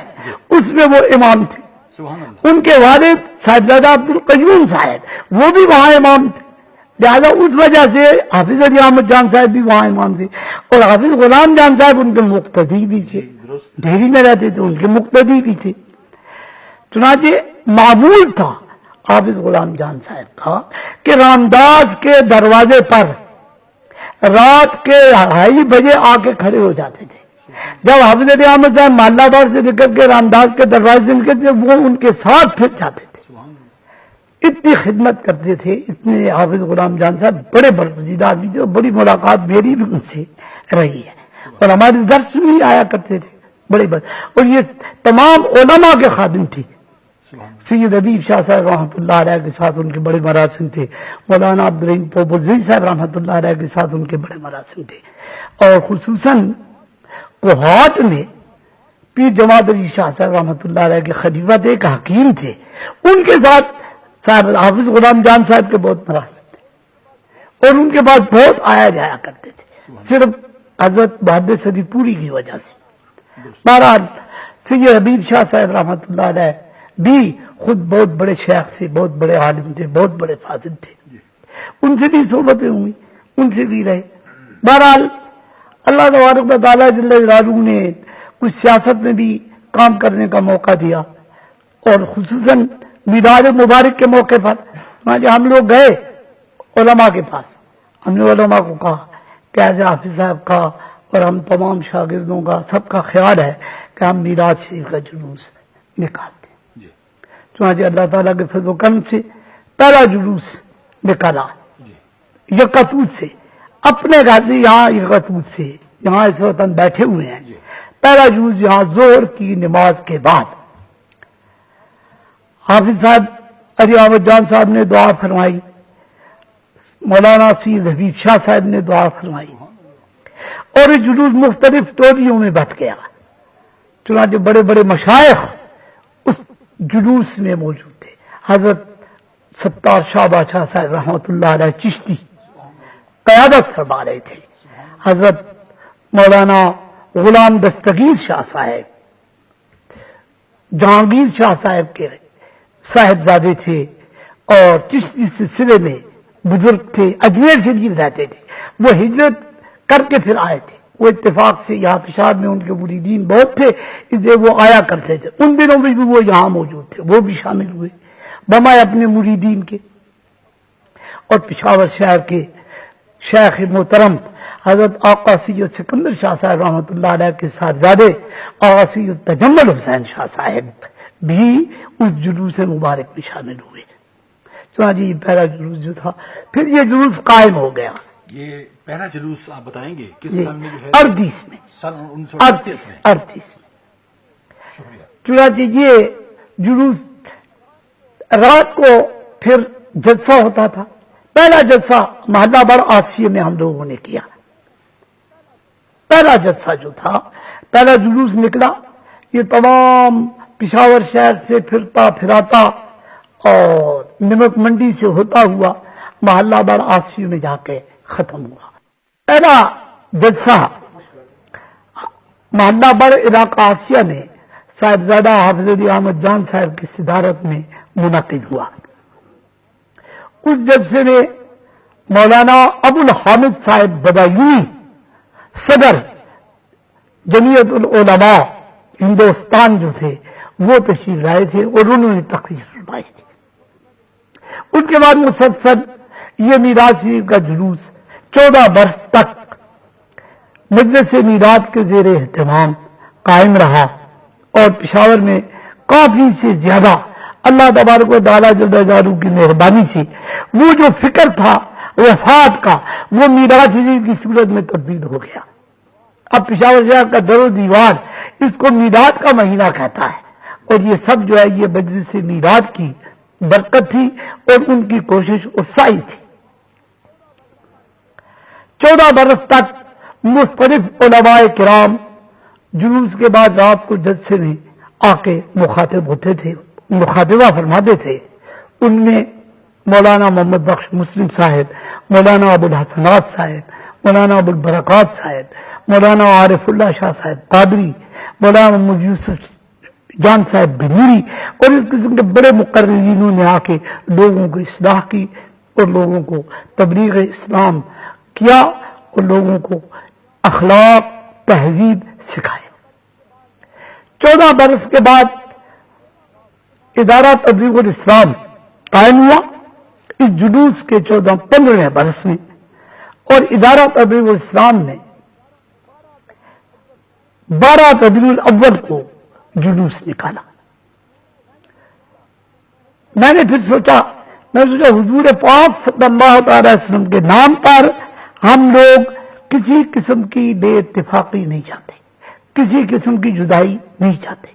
اس میں وہ امام تھے. سبحان اللہ. ان کے والد صاحبزادہ عبد القیوم صاحب وہ بھی وہاں امام تھے. لہٰذا اس وجہ سے حافظ علی احمد جان صاحب بھی وہاں امام تھے اور حافظ غلام جان صاحب ان کے مقتدی بھی تھے. درست. ڈھیری میں رہتے تھے، ان کے مقتدی بھی تھے. چنانچہ معمول تھا حافظ غلام جان صاحب کا کہ رامداس کے دروازے پر رات کے 2:30 بجے آ کے کھڑے ہو جاتے تھے. جب حافظ علی احمد صاحب مالہ آباد سے نکل کے رامداس کے دروازے سے نکلتے وہ ان کے ساتھ پھر جاتے تھے. اتنی خدمت کرتے تھے. اتنے حافظ غلام جان صاحب بڑے برگزیدہ آدمی تھے. بڑی ملاقات میری بھی ان سے رہی ہے اور ہمارے درس بھی آیا کرتے تھے بڑے اور یہ تمام علماء کے خادم تھے. سید حبیب شاہ صاحب رحمۃ اللہ علیہ کے ساتھ ان کے بڑے مراسم تھے. مولانا عبدالرحیم پوبوزی صاحب رحمۃ اللہ علیہ کے ساتھ ان کے بڑے مراسم تھے. اور خصوصاً کوہاٹ میں پیر جماعت علی شاہ صاحب رحمۃ اللہ علیہ کے خلیفہ تھے، ایک حکیم تھے. ان کے ساتھ صاحب حافظ غلام جان صاحب کے بہت مراسم تھے اور ان کے بعد بہت آیا جایا کرتے تھے صرف حضرت بہادر سری پوری کی وجہ سے. بہرحال سید حبیب شاہ صاحب رحمۃ اللہ علیہ بھی خود بہت بڑے شیخ تھے، بہت بڑے عالم تھے، بہت بڑے فاضل تھے. ان سے بھی صحبتیں ہوئی، ان سے بھی رہے. بہرحال اللہ تبارک و تعالیٰ جل جلالہ نے کچھ سیاست میں بھی کام کرنے کا موقع دیا اور خصوصاً میلاد مبارک کے موقع پر ہم لوگ گئے علماء کے پاس. ہم نے علماء کو کہا کہ ایسے حافظ صاحب کا اور ہم تمام شاگردوں کا سب کا خیال ہے کہ ہم میلاد شریف کا جلوس نکالتے ہیں. چنانچہ اللہ تعالیٰ کے فضل و کرم سے پہلا جلوس نکالا یکتوت سے اپنے گھر سے. یہاں یکتوت سے یہاں اس وقت ہم بیٹھے ہوئے ہیں. پہلا جلوس یہاں ظہر کی نماز کے بعد حافظ صاحب علی احمد جان صاحب نے دعا فرمائی، مولانا سید حبیب شاہ صاحب نے دعا فرمائی اور یہ جلوس مختلف ٹولیوں میں بٹ گیا. چنانچہ بڑے بڑے مشائخ اس جلوس میں موجود تھے. حضرت ستار شاہ بادشاہ صاحب رحمۃ اللہ علیہ چشتی قیادت فرما رہے تھے. حضرت مولانا غلام دستگیر شاہ صاحب جہانگیر شاہ صاحب کے صاحبزادے تھے اور چشتی سلسلے میں بزرگ تھے. اجمیر شریف رہتے تھے. وہ ہجرت کر کے پھر آئے تھے. وہ اتفاق سے یہاں پشاور میں ان کے مریدین بہت تھے اس لیے وہ آیا کرتے تھے. ان دنوں میں بھی وہ یہاں موجود تھے، وہ بھی شامل ہوئے بمائے اپنے مریدین کے. اور پشاور شہر کے شیخ محترم حضرت آقا سید سکندر شاہ صاحب رحمۃ اللہ علیہ کے صاحبزادے آقا سید تجمل حسین شاہ صاحب بھی اس جلوس مبارک میں شامل ہوئے. چنانچہ یہ پہلا جلوس جو تھا پھر یہ جلوس قائم ہو گیا. یہ پہلا جلوس آپ بتائیں گے کس سن میں جو ہے؟ 38 میں. سن 1938 میں. 38 میں. شکریہ. چنانچہ یہ جلوس رات کو پھر جلسہ ہوتا تھا. پہلا جلسہ محلہ بڑ آسیے میں ہم لوگوں نے کیا. پہلا جلسہ جو تھا، پہلا جلوس نکلا، یہ تمام پشاور شہر سے پھرتا پھراتا اور نمک منڈی سے ہوتا ہوا محلہ بڑ آسیے میں جا کے ختم ہوا. پہلا جلسہ محلہ بڑ علاقہ آسیہ میں صاحبزادہ حافظ علی احمد جان صاحب کی صدارت میں منعقد ہوا. اس جلسے میں مولانا ابو الحامد صاحب بدایونی صدر جمعیت العلماء ہندوستان جو تھے وہ تشریف لائے تھے اور انہوں نے تقریر فرمائی تھی. اس کے بعد مسلسل یہ میلاد شریف کا جلوس 14 برس تک مجلس میلاد کے زیر اہتمام قائم رہا اور پشاور میں کافی سے زیادہ اللہ تبارک و تعالیٰ جل جلالہ کی مہربانی سے وہ جو فکر تھا وفات کا وہ میلاد شریف کی صورت میں تبدیل ہو گیا. اب پشاور شہر کا در و دیوار اس کو میلاد کا مہینہ کہتا ہے اور یہ سب جو ہے یہ مجلس میلاد کی برکت تھی اور ان کی کوشش اور سعی تھی. 14 برس تک مختلف علماء کرام جلوس کے بعد رات کو جلسے میں آ کے مخاطب ہوتے تھے، مخاطبہ فرماتے تھے. ان میں مولانا محمد بخش مسلم صاحب، مولانا ابو الحسنات صاحب، مولانا ابوالبرکات صاحب، مولانا عارف اللہ شاہ صاحب قادری، مولانا محمد یوسف جان صاحب بنوری اور اس قسم کے بڑے مقررینوں نے آ کے لوگوں کو اصلاح کی اور لوگوں کو تبلیغ اسلام کیا اور لوگوں کو اخلاق تہذیب سکھائے۔ 14 برس کے بعد ادارہ تبلیغ الاسلام قائم ہوا۔ اس جلوس کے 15ویں برس میں اور ادارہ تبلیغ الاسلام نے 12 ربیع الاول کو جلوس نکالا۔ میں نے پھر سوچا حضور پاک صلی اللہ تعالی وسلم کے نام پر ہم لوگ کسی قسم کی بے اتفاقی نہیں چاہتے، کسی قسم کی جدائی نہیں چاہتے۔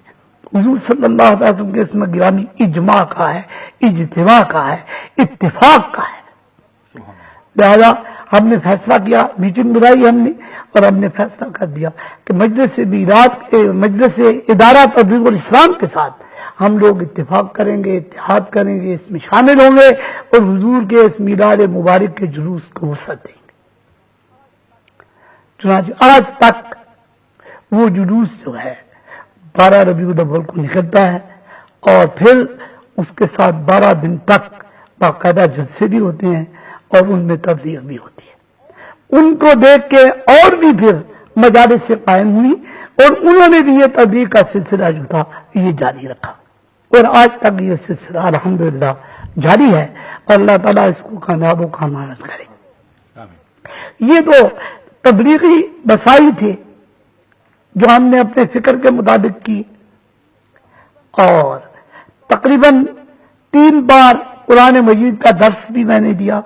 حضور صلی اللہ علیہ وسلم کے اسم گرامی اجماع کا ہے، اجتماع کا ہے، اتفاق کا ہے۔ لہذا ہم نے فیصلہ کیا، میٹنگ بلائی ہم نے اور ہم نے فیصلہ کر دیا کہ مجلس ادارہ تبلیغ الاسلام کے ساتھ ہم لوگ اتفاق کریں گے، اتحاد کریں گے، اس میں شامل ہوں گے اور حضور کے اس میلاد مبارک کے جلوس کو وسعت دیں گے۔ چنانچہ آج تک وہ جلوس جو ہے 12 ربیع الاول کو نکلتا ہے اور پھر اس کے ساتھ 12 دن تک باقاعدہ جلسے بھی ہوتے ہیں اور ان میں تبلیغ بھی ہوتی ہے۔ ان کو دیکھ کے اور بھی پھر مجالس سے قائم ہوئی اور انہوں نے بھی یہ تبلیغ کا سلسلہ جو تھا یہ جاری رکھا اور آج تک یہ سلسلہ الحمدللہ جاری ہے اور اللہ تعالیٰ اس کو کامیاب و کامران کرے۔ یہ تو تبلیغی مسائل تھے جو ہم نے اپنے فکر کے مطابق کی اور تقریباً 3 بار قرآن مجید کا درس بھی میں نے دیا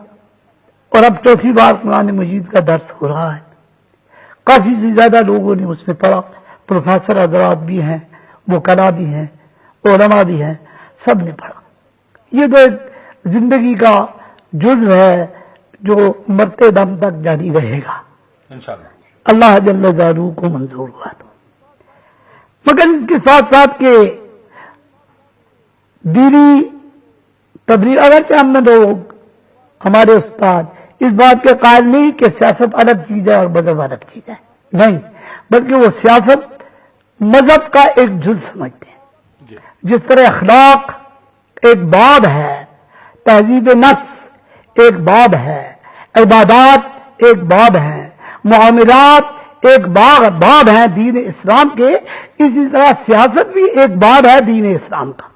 اور اب 4تھی بار قرآن مجید کا درس ہو رہا ہے۔ کافی سے زیادہ لوگوں نے اس میں پڑھا، پروفیسر حضرات بھی ہیں، وکلاء بھی ہیں، علماء بھی ہیں، سب نے پڑھا۔ یہ تو ایک زندگی کا جزو ہے جو مرتے دم تک جاری رہے گا انشاءاللہ۔ اللہ جل جلالہ کو منظور ہوا تو۔ مگر اس کے ساتھ ساتھ کہ دینی تبلیغ، اگرچہ ہم لوگ ہمارے استاد اس بات کے قائل نہیں کہ سیاست الگ چیز ہے اور مذہب الگ چیز ہے، نہیں، بلکہ وہ سیاست مذہب کا ایک جز سمجھتے ہیں۔ جس طرح اخلاق ایک باب ہے، تہذیب نفس ایک باب ہے، عبادات ایک باب ہے، معاملات ایک باب ہے دین اسلام کے، اسی طرح سیاست بھی ایک باب ہے دین اسلام کا۔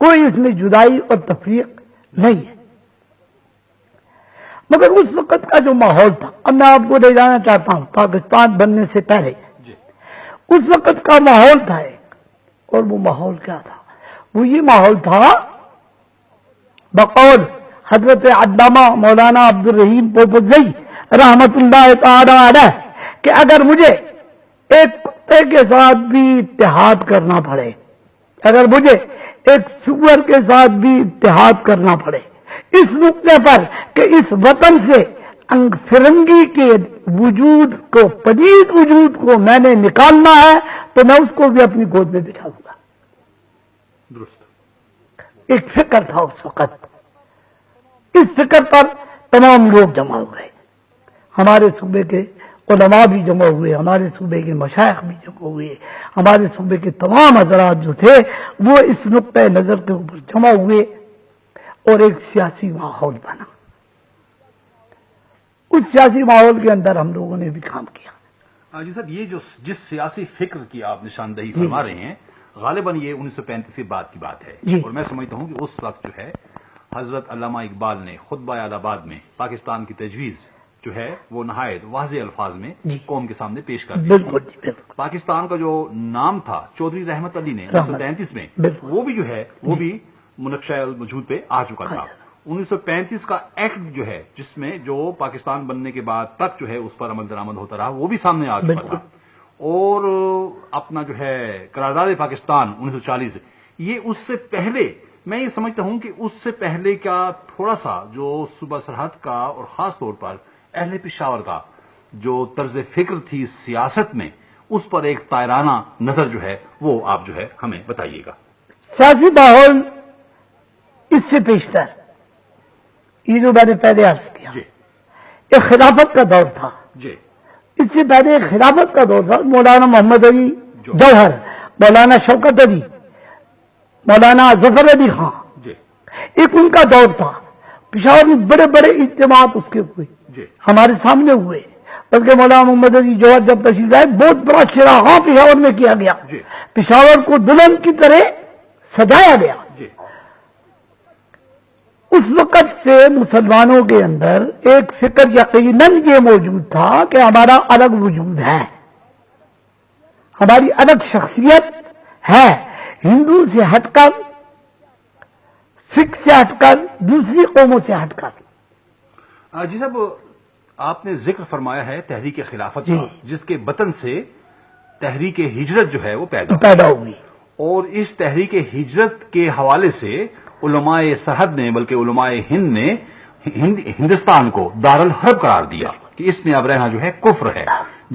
کوئی اس میں جدائی اور تفریق نہیں ہے۔ مگر اس وقت کا جو ماحول تھا، اب میں آپ کو لے جانا چاہتا ہوں پاکستان بننے سے پہلے، اس وقت کا ماحول تھا ایک، اور وہ ماحول کیا تھا؟ وہ یہ ماحول تھا بقول حضرت علامہ مولانا عبدالرحیم پوپٹزئی رحمت اللہ تعالی علیہ کہ اگر مجھے ایک کتے کے ساتھ بھی اتحاد کرنا پڑے، اگر مجھے ایک سور کے ساتھ بھی اتحاد کرنا پڑے اس نقطے پر کہ اس وطن سے فرنگی کے وجود کو، پدید وجود کو میں نے نکالنا ہے، تو میں اس کو بھی اپنی گود میں بٹھا دوں گا۔ درست ایک فکر تھا اس وقت۔ اس فکر پر تمام لوگ جمع ہوئے، ہمارے صوبے کے علماء بھی جمع ہوئے، ہمارے صوبے کے مشائخ بھی جمع ہوئے، ہمارے صوبے کے تمام حضرات جو تھے وہ اس نقطۂ نظر کے اوپر جمع ہوئے اور ایک سیاسی ماحول بنا۔ اس سیاسی ماحول کے اندر ہم لوگوں نے بھی کام کیا۔ جی صاحب، یہ جو جس سیاسی فکر کی آپ نشاندہی فرما رہے ہیں، غالباً یہ 1935 کے بعد کی بات ہے، اور میں سمجھتا ہوں کہ اس وقت جو ہے حضرت علامہ اقبال نے خطبہ الہ آباد میں پاکستان کی تجویز جو ہے وہ نہایت واضح الفاظ میں قوم کے سامنے پیش کر دی۔ پاکستان کا جو نام تھا چودھری رحمت علی نے 1933 میں، وہ بھی جو ہے وہ بھی منقشہ الوجود پہ آ چکا تھا۔ 1935 کا ایکٹ جو ہے جس میں جو پاکستان بننے کے بعد تک جو ہے اس پر عمل درآمد ہوتا رہا، وہ بھی سامنے آ چکا تھا۔ اور اپنا جو ہے قرارداد پاکستان 1940، یہ اس سے پہلے، میں یہ سمجھتا ہوں کہ اس سے پہلے کا تھوڑا سا جو صوبہ سرحد کا اور خاص طور پر اہل پشاور کا جو طرز فکر تھی سیاست میں، اس پر ایک طائرانہ نظر جو ہے وہ آپ جو ہے ہمیں بتائیے گا۔ سیاسی ماحول اس سے پیشتر، یہ جو میں نے پہلے عرض کیا، ایک خلافت کا دور تھا. جی اس سے پہلے ایک خلافت کا دور تھا. مولانا محمد علی جوہر، مولانا شوکت علی، مولانا ظفر علی خان، جی ایک ان کا دور تھا. پشاور میں بڑے بڑے اجتماعات اس کے ہوئے، جی ہمارے سامنے ہوئے. بلکہ مولانا محمد علی جوہر جب تشریف لائے بہت بڑا چراغاں پشاور میں کیا گیا. جی پشاور کو دلہن کی طرح سجایا گیا. جی اس وقت سے مسلمانوں کے اندر ایک فکر یقیناً یہ موجود تھا کہ ہمارا الگ وجود ہے، ہماری الگ شخصیت ہے، ہندو سے ہٹ کر، سکھ سے ہٹ کر، دوسری قوموں سے ہٹ کر. جی صاحب، آپ نے ذکر فرمایا ہے تحریک خلافت جی. کا، جس کے بطن سے تحریک ہجرت جو ہے وہ پیدا ہوئی. اور اس تحریک ہجرت کے حوالے سے علماء سرحد نے، بلکہ علماء ہند نے ہندوستان کو دارالحرب قرار دیا کہ اس میں اب رہنا جو ہے کفر ہے،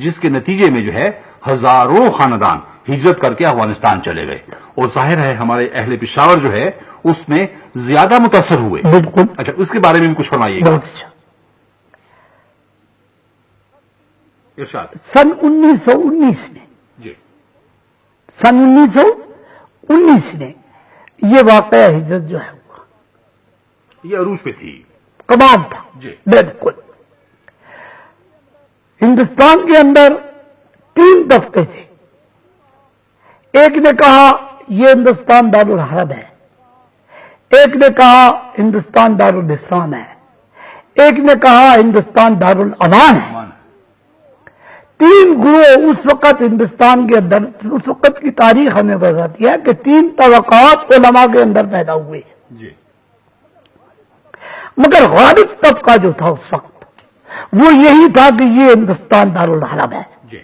جس کے نتیجے میں جو ہے ہزاروں خاندان ہجرت کر کے افغانستان چلے گئے. اور ظاہر ہے ہمارے اہل پشاور جو ہے اس میں زیادہ متاثر ہوئے. بالکل. اچھا، اس کے بارے میں بھی کچھ فرمائیے گا. بہت اچھا. ارشاد. سن 1919 میں، جی سن 1919 میں یہ واقعہ ہجرت جو ہے ہوا، یہ عروج پہ تھی. کمال تھا. جی بالکل. ہندوستان کے اندر 3 طبقے تھے. ایک نے کہا یہ ہندوستان دارالحرب ہے، ایک نے کہا ہندوستان دارالاسلام ہے، ایک نے کہا ہندوستان دارالامان ہے. 3 گروہ اس وقت ہندوستان کے اندر، اس وقت کی تاریخ ہمیں بتاتی ہے کہ 3 طبقات علماء کے اندر پیدا ہوئے. جی مگر غالب طبقہ جو تھا اس وقت وہ یہی تھا کہ یہ ہندوستان دارالحرب ہے، جی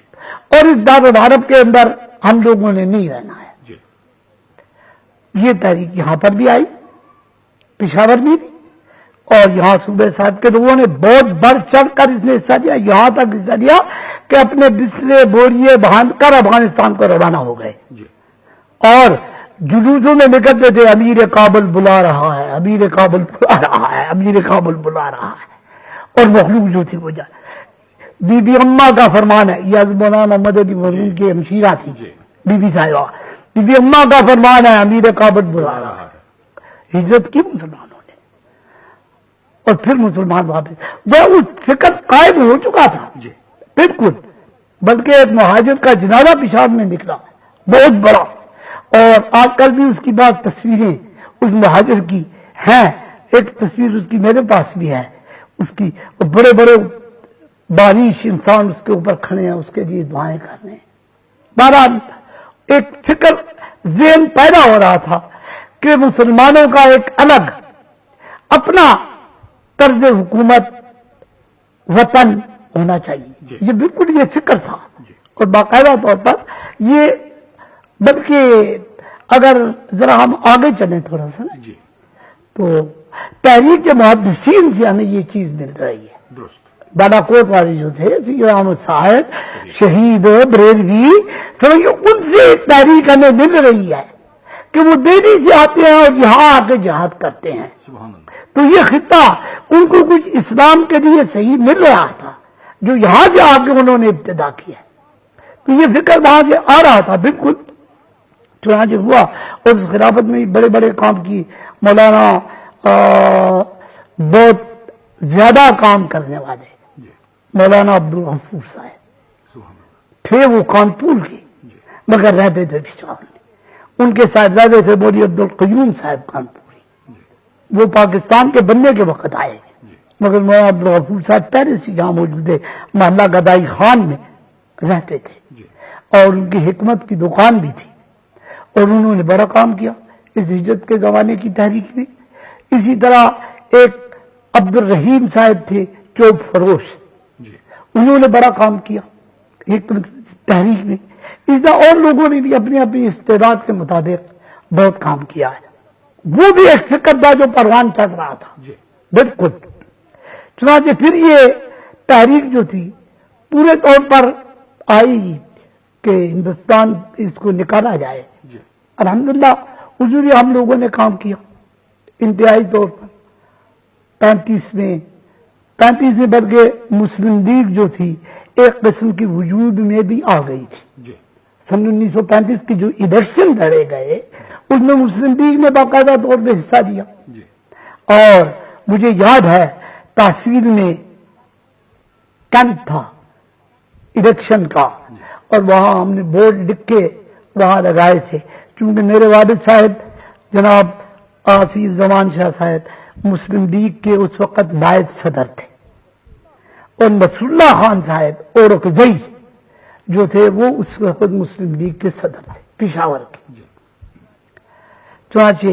اور اس دارالحرب کے اندر ہم لوگوں نے نہیں رہنا ہے. جی یہ تحریک یہاں پر بھی آئی، پشاور میں بھی، اور یہاں صوبے صاحب کے لوگوں نے بہت بڑھ چڑھ کر اس نے حصہ لیا. یہاں تک حصہ لیا کہ اپنے بسلے بوریے باندھ کر افغانستان کو روانہ ہو گئے، جی اور جلوسوں میں نکلتے تھے امیر کابل بلا رہا ہے، امیر کابل بلا رہا ہے، امیر کابل بلا رہا ہے. اور مخلوق جو تھی وہ جائے. بی بی اماں کا فرمان ہے، یہ مولانا محمد علی مرحوم کی ہمشیرہ تھی جی. بی بی صاحبہ. بی بی اماں کا فرمان ہے امیر کابل بلا رہا ہے. ہجرت کی مسلمانوں نے، اور پھر مسلمان واپس. وہ اس فکر قائم ہو چکا تھا. جی بالکل. بلکہ ایک مہاجر کا جنازہ پشاور میں نکلا بہت بڑا، اور آج کل بھی اس کی بعض تصویریں اس مہاجر کی ہیں. ایک تصویر اس کی میرے پاس بھی ہے، اس کی بڑے بڑے بارش انسان اس کے اوپر کھڑے ہیں، اس کے لیے دعائیں کر رہے ہیں. بہرحال ایک فکر ذہن پیدا ہو رہا تھا کہ مسلمانوں کا ایک الگ اپنا طرز حکومت وطن ہونا چاہیے. یہ بالکل یہ فکر تھا، اور باقاعدہ طور پر یہ، بلکہ اگر ذرا ہم آگے چلیں تھوڑا سا، جی تو تحریک محدثین سے ہمیں یہ چیز مل رہی ہے. درست. بالا کوٹ والے جو تھے سید احمد صاحب شہید بریلوی، سمجھو ان سے ایک تحریک ہمیں مل رہی ہے کہ وہ دہلی سے آتے ہیں اور یہاں آ کے جہاد کرتے ہیں. سبحان اللہ. تو یہ خطہ ان کو کچھ اسلام کے لیے صحیح مل رہا تھا جو یہاں سے آ کے انہوں نے ابتدا کیا. تو یہ فکر وہاں سے آ رہا تھا. بالکل چنانچہ ہوا، اور اس خلافت میں بھی بڑے بڑے کام کی. مولانا بہت زیادہ کام کرنے والے جی مولانا عبدالغفور صاحب سبحان اللہ. تھے، وہ کانپور کے جی مگر رہتے تھے پشاور میں. ان کے صاحبزادے تھے مولوی عبدالقیوم صاحب کانپوری، وہ پاکستان کے بننے کے وقت آئے، مگر مولانا عبدالغفور صاحب پہلے سے یہاں موجود ہے، محلہ گدائی خان میں رہتے تھے، اور ان کی حکمت کی دکان بھی تھی، اور انہوں نے بڑا کام کیا اس ہجرت کے زمانے کی تحریک میں. اسی طرح ایک عبد الرحیم صاحب تھے چوب فروش، انہوں نے بڑا کام کیا حکمت تحریک میں. اس طرح اور لوگوں نے بھی اپنی اپنی استعداد کے مطابق بہت کام کیا ہے. وہ بھی ایک فکر تھا جو پروان چڑھ رہا تھا. بالکل. چنانچہ پھر یہ تحریک جو تھی پورے طور پر آئی کہ ہندوستان اس کو نکالا جائے. الحمدللہ حضوری ہم لوگوں نے کام کیا انتہائی طور پر. 35 میں 35 میں بلکہ مسلم لیگ جو تھی ایک قسم کی وجود میں بھی آ گئی تھی. سن 1935 کی جو الیکشن لڑے گئے اس میں مسلم لیگ نے باقاعدہ طور پہ حصہ لیا. اور مجھے یاد ہے تحصیل میں کیمپ تھا الیکشن کا، اور وہاں ہم نے بورڈ لکھ کے وہاں لگائے تھے. چونکہ میرے والد صاحب جناب آصف زمان شاہ صاحب مسلم لیگ کے اس وقت نائب صدر تھے، اور نصر اللہ خان صاحب اورکزئی جو تھے وہ اس وقت مسلم لیگ کے صدر تھے پشاور کے. چنانچہ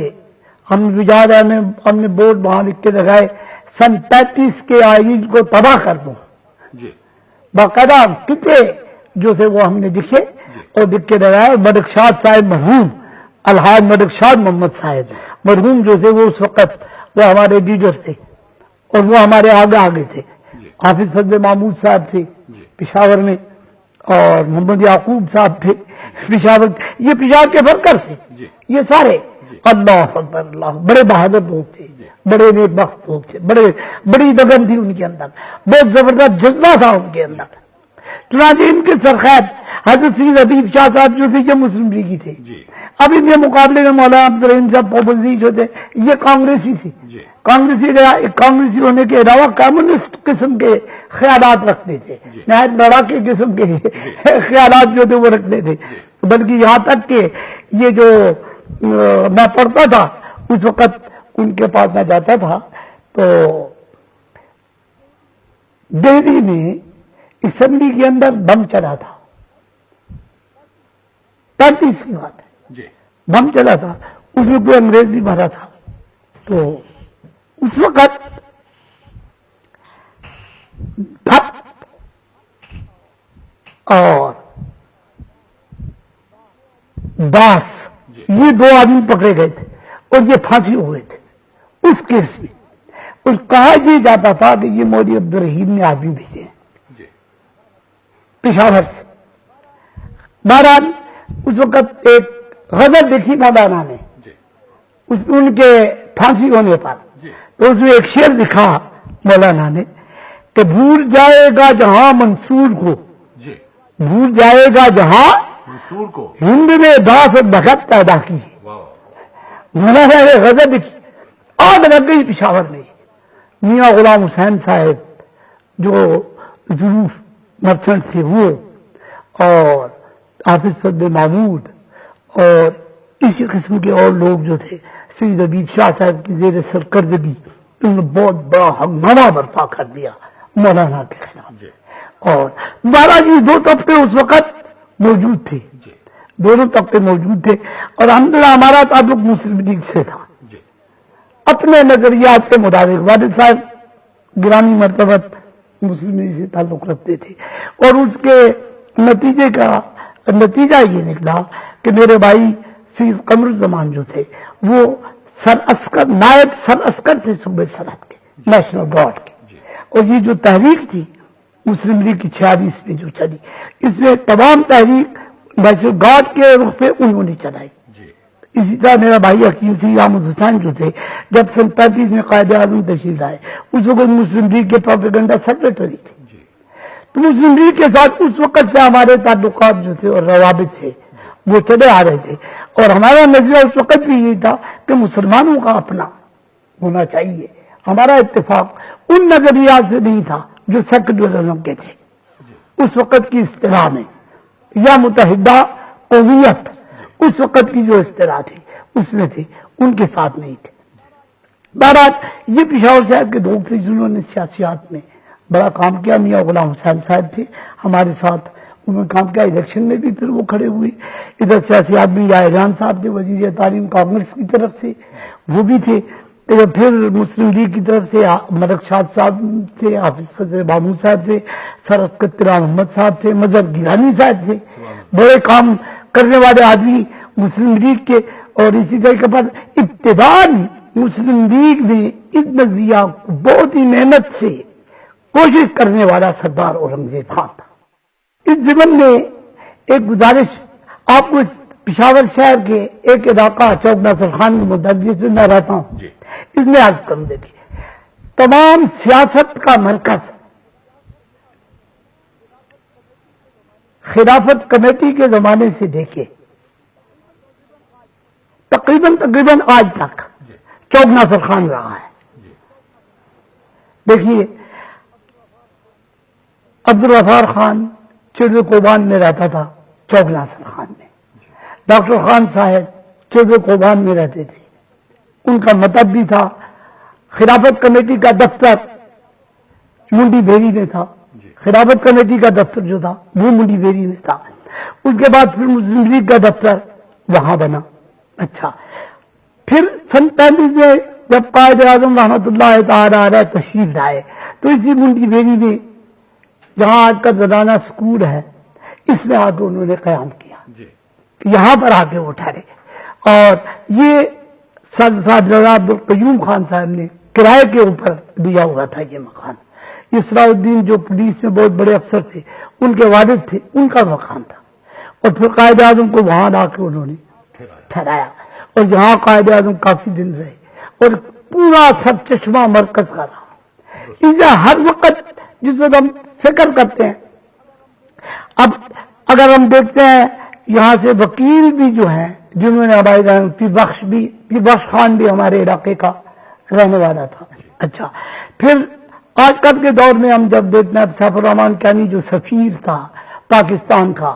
ہم نے بورڈ وہاں لکھ کے لگائے سن 35 کے آئین کو تباہ کر دوں. باقاعدہ کتے جو تھے وہ ہم نے لکھے اور لکھ کے لگائے. ملکشاد صاحب مرحوم الحاج ملکشاد محمد صاحب مرحوم جو تھے وہ اس وقت وہ ہمارے لیڈر تھے اور وہ ہمارے آگے تھے. حافظ فضل محمود صاحب تھے پشاور میں، اور محمد یعقوب صاحب تھے پشاور. یہ پشاور کے ورکر تھے یہ سارے. اللہ اکبر اللہ، بڑے بہادر لوگ تھے، بڑے نیک بخت لوگ تھے، بڑی لگن تھی ان کے اندر، بہت زبردست جذبہ تھا ان کے اندر. چنانچہ ان کے سرخیت حضرت سید حبیب شاہ صاحب جو تھے یہ مسلم لیگی تھے. اب ان کے مقابلے میں مولانا عبدالرحیم صاحب پابندی جو تھے یہ کانگریسی تھے. کانگریسی ہونے کے علاوہ کمیونسٹ قسم کے خیالات رکھتے تھے، نہایت لڑاکے قسم کے خیالات جو تھے وہ رکھتے تھے. بلکہ یہاں تک کہ یہ جو میں پڑھتا تھا اس وقت ان کے پاس میں جاتا تھا تو دہلی میں اسمبلی کے اندر بم چلا تھا. 35 کی بات ہے، بم چلا تھا، اس میں کوئی انگریز بھی مارا تھا. تو اس وقت دھپ اور باس یہ 2 آدمی پکڑے گئے تھے اور یہ پھانسی ہوئے تھے اس کیس میں. اور کہا یہ جاتا تھا کہ یہ مولوی عبدالرحیم نے آدمی بھیجے ہیں پشاور سے. بہرحال اس وقت ایک غزل لکھی مولانا نے ان کے پھانسی ہونے پر، تو اس میں ایک شعر لکھا مولانا نے کہ بھول جائے گا جہاں منصور کو، بھول جائے گا جہاں ہند نے داس اور بھگت پیدا کی. مولانا نے غزل لکھی، آگ لگ گئی پشاور میں. میاں غلام حسین صاحب جو ظروف مرچنٹ تھے وہ، اور حافظ فضل محمود اور اسی قسم کے اور لوگ جو تھے، سید حبیب شاہ صاحب کی زیر سرکردگی انہوں نے بہت بڑا ہنگامہ برپا کر دیا مولانا کے خلاف. اور مہاراج یہ 2 طبقے اس وقت موجود تھے، دونوں طبقے موجود تھے. اور الحمدللہ ہمارا تعلق مسلم لیگ سے تھا اپنے نظریات کے مطابق. والد صاحب گرامی مرتبہ مسلم لیگ سے تعلق رکھتے تھے، اور اس کے نتیجہ یہ نکلا کہ میرے بھائی سید قمر الزمان جو تھے وہ نائب سر عسکر تھے صوبے سرحد کے نیشنل گارڈ کے. اور یہ جو تحریک تھی مسلم لیگ کی 46 میں جو چلی، اس میں تمام تحریک نیشنل گارڈ کے رخ پہ انہوں نے چلائی. اسی طرح میرا بھائی حکیم سید احمد حسین جو تھے جب سن 35 میں قائد اعظم تشریف لائے اس وقت مسلم لیگ کے پروپیگنڈا سیکرٹری تھے. تو مسلم لیگ کے ساتھ اس وقت سے ہمارے تعلقات جو تھے اور روابط تھے وہ چلے آ رہے تھے. اور ہمارا نظریہ اس وقت بھی یہی تھا کہ مسلمانوں کا اپنا ہونا چاہیے. ہمارا اتفاق ان نظریات سے نہیں تھا جو سیکولرزم کے تھے اس وقت کی اصطلاح میں، یا متحدہ قومیت اس وقت کی جو اصطلاح تھی اس میں تھے، ان کے ساتھ نہیں تھے. بہرحال یہ پشاور شہر کے 2 تھے جنہوں نے سیاسیات میں بڑا کام کیا. میاں غلام حسین صاحب تھے ہمارے ساتھ، انہوں نے کام کیا. الیکشن میں بھی پھر وہ کھڑے ہوئے. ادھر سیاسی آدمی جان صاحب تھے وزیر تعلیم کانگریس کی طرف سے، وہ بھی تھے. پھر مسلم لیگ کی طرف سے ملکشاد صاحب تھے، حافظ فضل محمود صاحب تھے، سر اسکترا محمد صاحب تھے، مظہر گیلانی صاحب تھے. بڑے کام کرنے والے آدمی مسلم لیگ کے. اور اسی طریقے پر ابتداء مسلم لیگ نے اس نظریہ کو بہت ہی محنت سے کوشش کرنے والا سردار اورنگزیب خان تھا. اس ضمن میں ایک گزارش آپ کو پشاور شہر کے ایک علاقہ چوک ناصر خان کے متعلق میں رہتا ہوں اس میں عرض کروں. دیکھیے تمام سیاست کا مرکز خلافت کمیٹی کے زمانے سے دیکھے تقریباً آج تک چوک ناصر خان رہا ہے. دیکھیے عبدالغفار خان چڑوے کوبان میں رہتا تھا چوک ناصر خان میں. ڈاکٹر خان صاحب چڑوے کوبان میں رہتے تھے. ان کا مطلب بھی تھا. خلافت کمیٹی کا دفتر منڈی بھیری میں تھا. خلافت کمیٹی کا دفتر جو تھا وہ منڈی بھیری میں تھا. اس کے بعد پھر مسلم لیگ کا دفتر وہاں بنا. اچھا پھر سن 1935 میں جب قائد اعظم رحمت اللہ تعالی علیہ تشریف لائے تو اسی منڈی بھیری میں جہاں آج کا زنانہ اسکول ہے اس میں آ کے انہوں نے قیام کیا. یہاں پر آ کے وہ ٹھہرے. اور یہ صاحب عبدالقیوم خان صاحب نے کرائے کے اوپر دیا ہوا تھا یہ مکان. اسراء الدین جو پولیس میں بہت بڑے افسر تھے ان کے والد تھے ان کا مکان تھا. اور پھر قائد اعظم کو وہاں لا کے انہوں نے ٹھہرایا اور یہاں قائد اعظم کافی دن رہے اور پورا سب چشمہ مرکز کا رہا. اس ہر وقت جس وقت ہم فکر کرتے ہیں اب اگر ہم دیکھتے ہیں یہاں سے وکیل بھی جو ہیں جنہوں نے ہمارے پیر بخش خان بھی ہمارے علاقے کا رہنے والا تھا. اچھا پھر آج کل کے دور میں ہم جب دیکھتے ہیں سیف الرحمان کیانی جو سفیر تھا پاکستان کا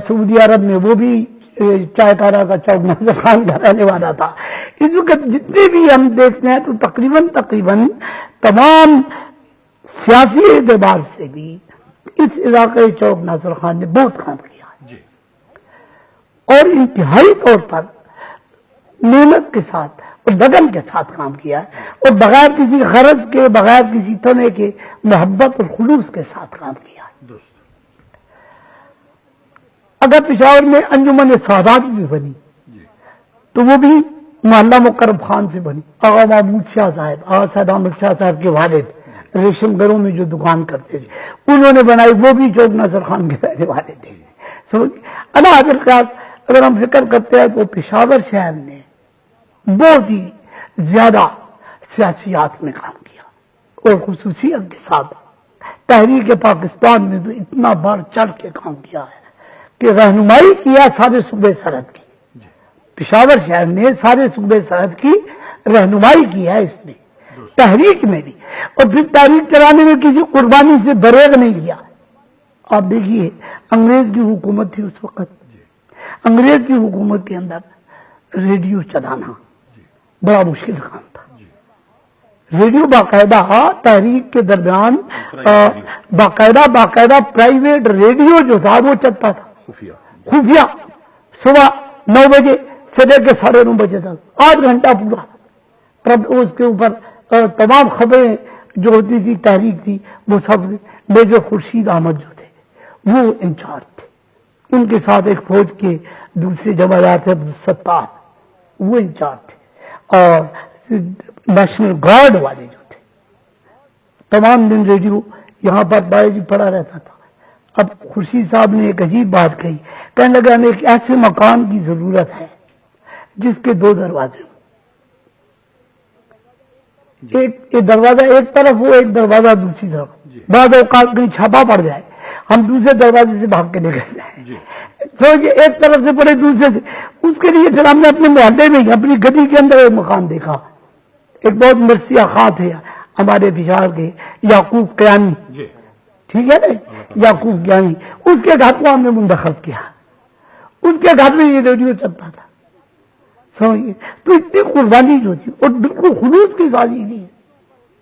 سعودی عرب میں وہ بھی چائے کارا کا چوک ناصر خان کا رہنے والا تھا. اس وقت جتنے بھی ہم دیکھتے ہیں تو تقریباً تمام سیاسی اعتبار سے بھی اس علاقے چوک ناصر خان نے بہت کام کیا اور انتہائی طور پر محنت کے ساتھ اور لگن کے ساتھ کام کیا ہے اور بغیر کسی غرض کے بغیر کسی طرح کے محبت اور خلوص کے ساتھ کام کیا ہے. اگر پشاور میں انجمن سادات بھی بنی تو وہ بھی محلہ مقرب خان سے بنی. آغا محمود شاہ صاحب آغا سید احمد شاہ صاحب کے والد ریشم گھروں میں جو دکان کرتے تھے انہوں نے بنائی وہ بھی چوک ناصر خان کے رہنے والے تھے. اگر ہم فکر کرتے ہیں تو پشاور شہر نے بہت ہی زیادہ سیاسیات میں کام کیا اور خصوصیت کے ساتھ تحریک پاکستان میں تو اتنا بڑھ چڑھ کے کام کیا ہے کہ رہنمائی کیا سارے صوبے سرحد کی. پشاور شہر نے سارے صوبے سرحد کی رہنمائی کی ہے اس نے تحریک میں بھی اور پھر تحریک چلانے میں کسی قربانی سے دریغ نہیں لیا. آپ دیکھیے انگریز کی حکومت تھی اس وقت. انگریز کی حکومت کے اندر ریڈیو چلانا بڑا مشکل کام تھا. ریڈیو باقاعدہ تحریک کے درمیان باقاعدہ پرائیویٹ ریڈیو جو تھا وہ چلتا تھا خفیہ صبح 9 بجے سے لے کے 9:30 بجے تک 8 گھنٹہ پورا. اور اس کے اوپر تمام خبریں جو ہوتی تھی تحریک تھی وہ سب میجر خورشید احمد جو تھے وہ انچارج تھے. ان کے ساتھ ایک فوج کے دوسرے جماعت عبدالستار وہ انچارج تھے اور نیشنل گارڈ والے جو تھے. تمام دن ریڈیو یہاں پر بائی جی پڑا رہتا تھا. اب خورشید صاحب نے ایک عجیب بات کہی. کہنے لگا ہمیں ایک ایسے مکان کی ضرورت ہے جس کے 2 دروازے ہوں. ایک دروازہ ایک طرف ہو ایک دروازہ دوسری طرف. بعض اوقات کہیں چھاپا پڑ جائے ہم دوسرے دروازے سے بھاگ کے نکل جائیں. سوچے ایک طرف سے پڑے دوسرے سے. اس کے لیے پھر ہم نے اپنے محلے میں اپنی گلی کے اندر ایک مکان دیکھا. ایک بہت مرثیہ خاں تھے ہمارے بشار کے یعقوب قیانی. ٹھیک ہے نا یعقوب قیانی. اس کے گھر کو ہم نے منتخب کیا. اس کے گھر میں یہ ریڈیو چلتا تھا. سمجھیے تو اتنی قربانی جو تھی اور بالکل خلوص کی سازی نہیں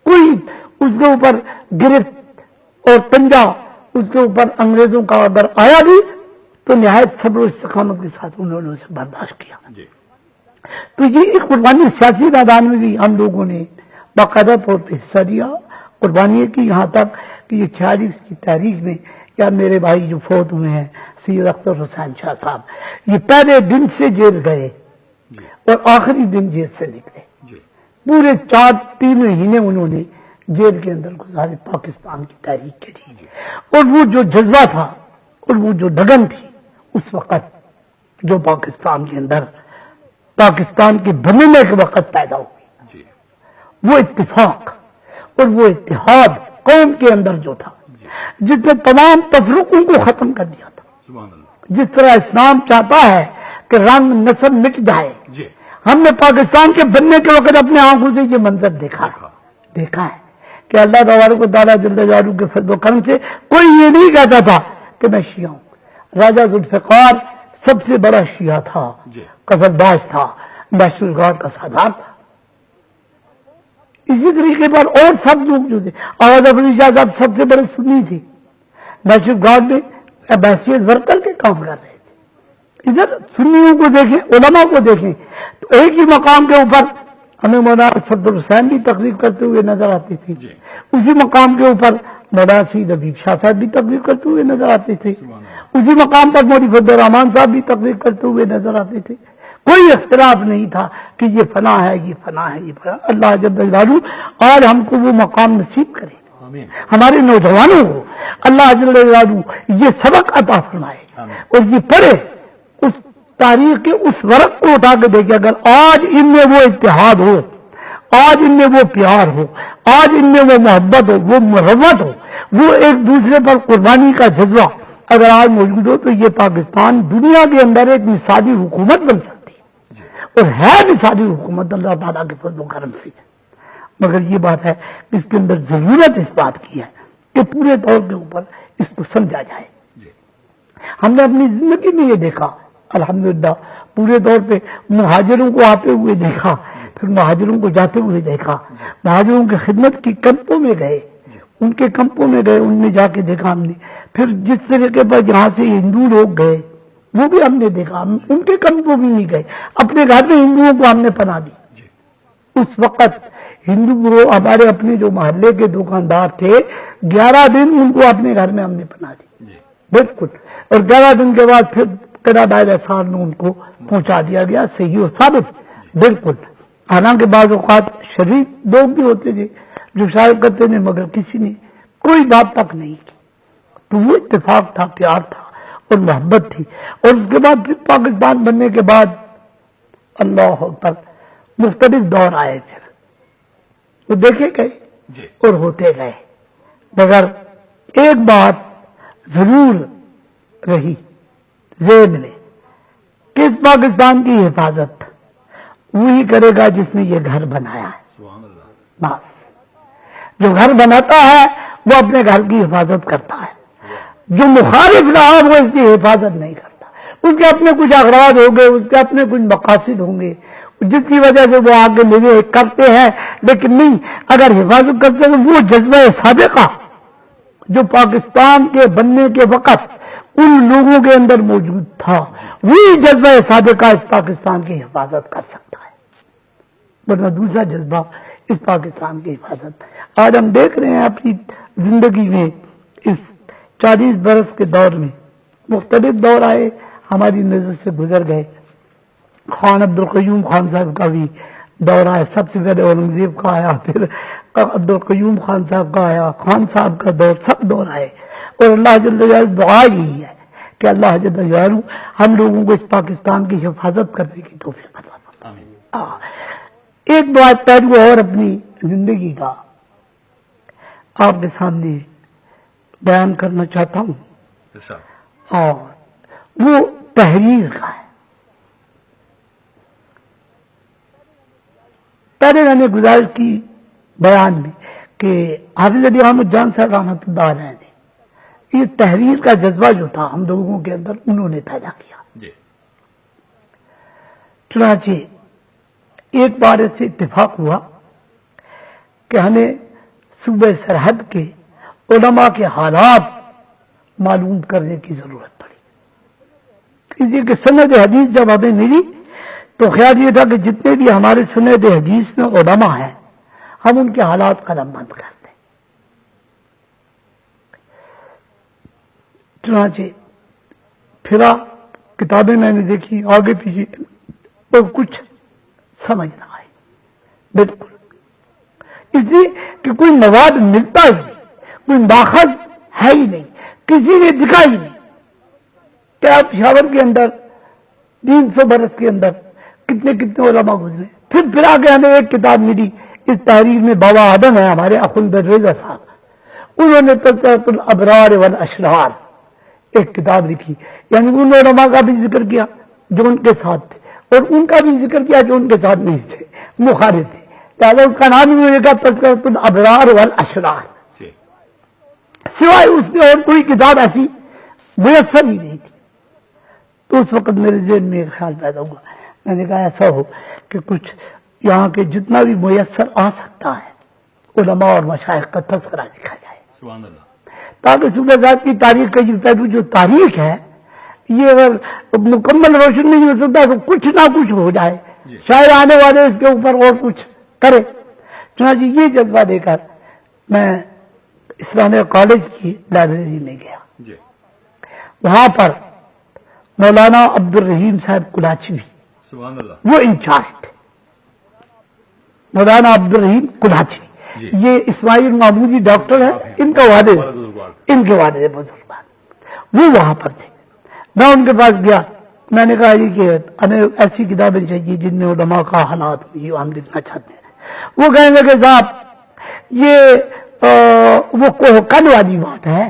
کوئی اس کے اوپر گرفت اور پنجہ اس کے اوپر انگریزوں کا اگر آیا بھی تو نہایت صبر و استقامت کے ساتھ انہوں نے اسے برداشت کیا. تو یہ ایک قربانی سیاسی میدان میں بھی ہم لوگوں نے باقاعدہ طور پہ حصہ لیا. قربانی کی یہاں تک کہ یہ 46 کی تاریخ میں یا میرے بھائی جو فوت ہوئے ہیں سید اختر حسین شاہ صاحب یہ پہلے دن سے جیل گئے اور آخری دن جیل سے نکلے. پورے 3 مہینے انہوں نے جیل کے اندر گزارے پاکستان کی تاریخ کے لیے. اور وہ جو جذبہ تھا اور وہ جو لگن تھی اس وقت جو پاکستان کے اندر پاکستان کے بننے کے وقت پیدا ہوئی وہ اتفاق اور وہ اتحاد قوم کے اندر جو تھا، جس نے تمام تفرقوں کو ختم کر دیا تھا. سبحان اللہ. جس طرح اسلام چاہتا ہے کہ رنگ نسل مٹ جائے. جی. ہم نے پاکستان کے بننے کے وقت اپنے آنکھوں سے یہ منظر دیکھا ہے کہ اللہ تبارک و تعالیٰ جل جلالہ کے فضل و کرم سے کوئی یہ نہیں کہتا تھا کہ میں شیعہ ہوں. راجہ ذوالفقار سب سے بڑا شیعہ تھا، قصبداش تھا، نیشنل گارڈ کا سردار تھا. اسی طریقے پر اور سب لوگ جو تھے، آغاز افریدی شاہ صاحب سب سے بڑے سنی تھے، نیشنل گارڈ میں بحیثیت ورکر کے کام کر رہے تھے. ادھر سنیوں کو دیکھیں، علماء کو دیکھیں تو ایک ہی مقام کے اوپر ہمیں مولانا صدر حسین بھی تقریر کرتے ہوئے نظر آتے تھے، اسی مقام کے اوپر مولانا سید حبیب شاہ صاحب بھی تقریر کرتے ہوئے نظر آتے تھے، اسی مقام پر مولوی فضل الرحمان صاحب بھی تقریر کرتے ہوئے نظر آتے تھے. کوئی اختلاف نہیں تھا کہ یہ فلاں ہے، یہ فلاں ہے، یہ فلاں. اللہ جل جلالہ آج ہم کو وہ مقام نصیب کرے، ہمارے نوجوانوں کو اللہ جل جلالہ یہ سبق عطا فرمائے اور یہ پڑھے، اس تاریخ کے اس ورق کو اٹھا کے دیکھے. اگر آج ان میں وہ اتحاد ہو، آج ان میں وہ پیار ہو، آج ان میں وہ محبت ہو، وہ مرمت ہو، وہ ایک دوسرے پر قربانی کا جذبہ اگر آج موجود ہو، تو یہ پاکستان دنیا کے اندر ایک مثالی حکومت بن سکتی ہے، اور ہے مثالی حکومت اللہ تعالیٰ کے فضل و کرم سے. مگر یہ بات ہے کہ اس کے اندر ضرورت اس بات کی ہے کہ پورے طور کے اوپر اس کو سمجھا جائے. ہم نے اپنی زندگی میں یہ دیکھا الحمدللہ، پورے طور پہ مہاجروں کو آتے ہوئے دیکھا، پھر مہاجروں کو جاتے ہوئے دیکھا، مہاجروں کی خدمت کی کیمپوں میں گئے، ان کے کیمپوں میں گئے، ان میں جا کے دیکھا ہم نے. پھر جس طریقے پر یہاں سے ہندو لوگ گئے وہ بھی ہم نے دیکھا، ہم ان کے کیمپوں بھی نہیں گئے، اپنے گھر میں ہندوؤں کو ہم نے پناہ دی. اس وقت ہندو گروہ ہمارے اپنے جو محلے کے دکاندار تھے، 11 دن ان کو اپنے گھر میں ہم نے پناہ دی. بالکل. اور 11 دن کے بعد پھر کینیڈا صاحب نے ان کو پہنچا دیا گیا، صحیح و ثابت. بالکل. حالانکہ بعض اوقات شریف لوگ بھی ہوتے تھے جو شاید کرتے تھے، مگر کسی نے کوئی بات تک نہیں کی. تو وہ اتفاق تھا، پیار تھا اور محبت تھی. اور اس کے بعد پھر پاکستان بننے کے بعد اللہ اکبر مختلف دور آئے، پھر وہ دیکھے گئے اور ہوتے گئے. مگر ایک بات ضرور رہی ذہن میں کہ اس پاکستان کی حفاظت وہی کرے گا جس نے یہ گھر بنایا ہے. بس جو گھر بناتا ہے وہ اپنے گھر کی حفاظت کرتا ہے، جو مخالف رہا وہ اس کی حفاظت نہیں کرتا. اس کے اپنے کچھ اغراض ہوں گے، اس کے اپنے کچھ مقاصد ہوں گے جس کی وجہ سے وہ آگے لے کرتے ہیں، لیکن نہیں، اگر حفاظت کرتے ہیں وہ جذبہ سابقہ جو پاکستان کے بننے کے وقت ان لوگوں کے اندر موجود تھا، وہی جذبہ سابقہ اس پاکستان کی حفاظت کر سکتا ہے، ورنہ دوسرا جذبہ اس پاکستان کی حفاظت. آج ہم دیکھ رہے ہیں اپنی زندگی میں اس 40 برس کے دور میں مختلف دور آئے، ہماری نظر سے گزر گئے. خان عبدالقیوم خان صاحب کا بھی دور آیا، سب سے پہلے اورنگزیب کا آیا، پھر عبدالقیوم خان صاحب کا آیا، خان صاحب کا دور، سب دور آئے. اور اللہ جل جلالہ دعا یہی ہے کہ اللہ جل جلالہ ہم لوگوں کو اس پاکستان کی حفاظت کرنے کی توفیق عطا فرمائے. ایک بات پہلو اور اپنی زندگی کا آپ کے سامنے بیان کرنا چاہتا ہوں، اور وہ تحریر کا ہے. پہلے میں نے گزارش کی بیان میں کہ حافظ علی احمد جان صاحب رحمۃ اللہ علیہ نے یہ تحریر کا جذبہ جو تھا ہم لوگوں کے اندر انہوں نے پیدا کیا. چنانچہ ایک بار سے اتفاق ہوا کہ ہمیں صوبہ سرحد کے علماء کے حالات معلوم کرنے کی ضرورت پڑی. اسی کہ سند حدیث جب ہمیں ملی تو خیال یہ تھا کہ جتنے بھی ہمارے سند حدیث میں علماء ہیں ہم ان کے حالات قلم بند کر دیں. چنانچہ پھرا کتابیں میں نے دیکھی آگے پیچھے اور کچھ سمجھ نہ آئی. بالکل اس لیے کہ کوئی مواد ملتا ہی نہیں، کوئی ماخذ ہے ہی نہیں، کسی نے دکھا ہی نہیں کہ آپ پشاور کے اندر 300 برس کے اندر کتنے علماء گزرے. پھر آگے ہمیں ایک کتاب ملی اس تحریر میں بابا آدم ہے ہمارے اخند رضا صاحب، انہوں نے تذکرۃ الابرار والاشرار ایک کتاب لکھی، یعنی ان علماء کا بھی ذکر کیا جو ان کے ساتھ تھے اور ان کا بھی ذکر کیا جو ان کے ساتھ نہیں تھے، مخالف تھے، لہٰذا اس کا نام ہی لکھا تذکرۃ الابرار والاشرار، سوائے اس نے اور کوئی کتاب ایسی میسر ہی نہیں تھی۔ تو اس وقت میرے ذہن میں ایک خیال پیدا ہوا، میں نے کہا ایسا ہو کہ کچھ یہاں کے جتنا بھی میسر آ سکتا ہے علماء اور مشائخ کا تذکرہ لکھا جائے، سبحان اللہ، تاکہ صوبہ ذات کی تاریخ کا یہ پہلو جو تاریخ ہے یہ اگر مکمل روشن نہیں ہو سکتا تو کچھ نہ کچھ ہو جائے، شاید آنے والے اس کے اوپر اور کچھ کرے۔ چنانچہ یہ جذبہ دے کر میں اسلامیہ کالج کی لائبریری میں گیا، وہاں پر مولانا عبد الرحیم صاحب کلاچوی سبحان اللہ، وہ انچارج تھے، مولانا عبد الرحیم کلاچوی، یہ اسماعیل محمودی ڈاکٹر ہے، ان کا والد، ان کے والد بزرگ وہ وہاں پر تھے۔ میں ان کے پاس گیا، میں نے کہا جی کہ ہمیں ایسی کتابیں چاہیے جن میں علماء کا حالات یہ ہم لکھنا چاہتے ہیں۔ وہ کہنے لگے صاحب یہ وہ کوہکن والی بات ہے،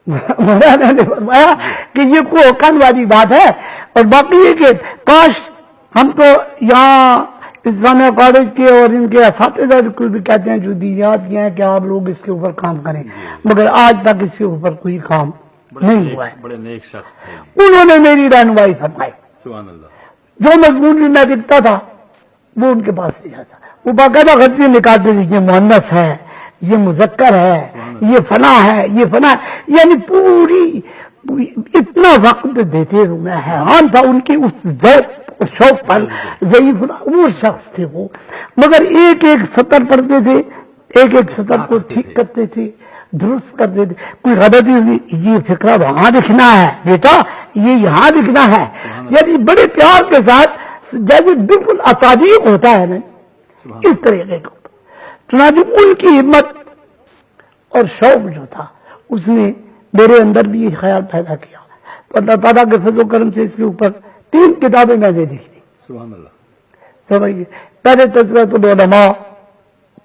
مولانا نے فرمایا کہ یہ کوہکن والی بات ہے، اور باقی یہ کہ کاش ہم تو یہاں اسلامیہ کالج کے اور ان کے اساتذہ کو بھی کہتے ہیں جو دینیات کے ہیں کہ آپ لوگ اس کے اوپر کام کریں، مگر آج تک اس کے اوپر کوئی کام نہیں ہوا ہے۔ بڑے نیک شخص تھے، انہوں نے میری رہنمائی فرمائی، سبحان اللہ، جو مضمون بھی میں لکھتا تھا وہ ان کے پاس لے جاتا، وہ باقاعدہ خطی نکالتے تھے، یہ مؤنث ہے، یہ مذکر ہے، یہ فنا ہے، یہ فنا ہے، یعنی پوری اتنا وقت دیتے ہوئے میں حیران تھا ان کی اس ذوق اور شوق پر۔ ضعیف العمر شخص تھے وہ، مگر ایک ایک سطر پڑھتے تھے، ایک ایک سطر کو ٹھیک کرتے تھے، درست کرتے تھے، کوئی غلطی ہوئی یہ فقرہ وہاں لکھنا ہے بیٹا، یہ یہاں لکھنا ہے، یعنی بڑے پیار کے ساتھ جیسے بالکل اصادیق ہوتا ہے نا اس طریقے کو۔ چنانچہ ان کی ہمت اور شوق جو تھا اس نے میرے اندر بھی یہ خیال پیدا کیا، تو اللہ تعالیٰ کے فضل و کرم سے اس کے اوپر 3 کتابیں میں نے لکھ دی، سبحان اللہ، سمجھئے، پہلے تذکرۃ العلماء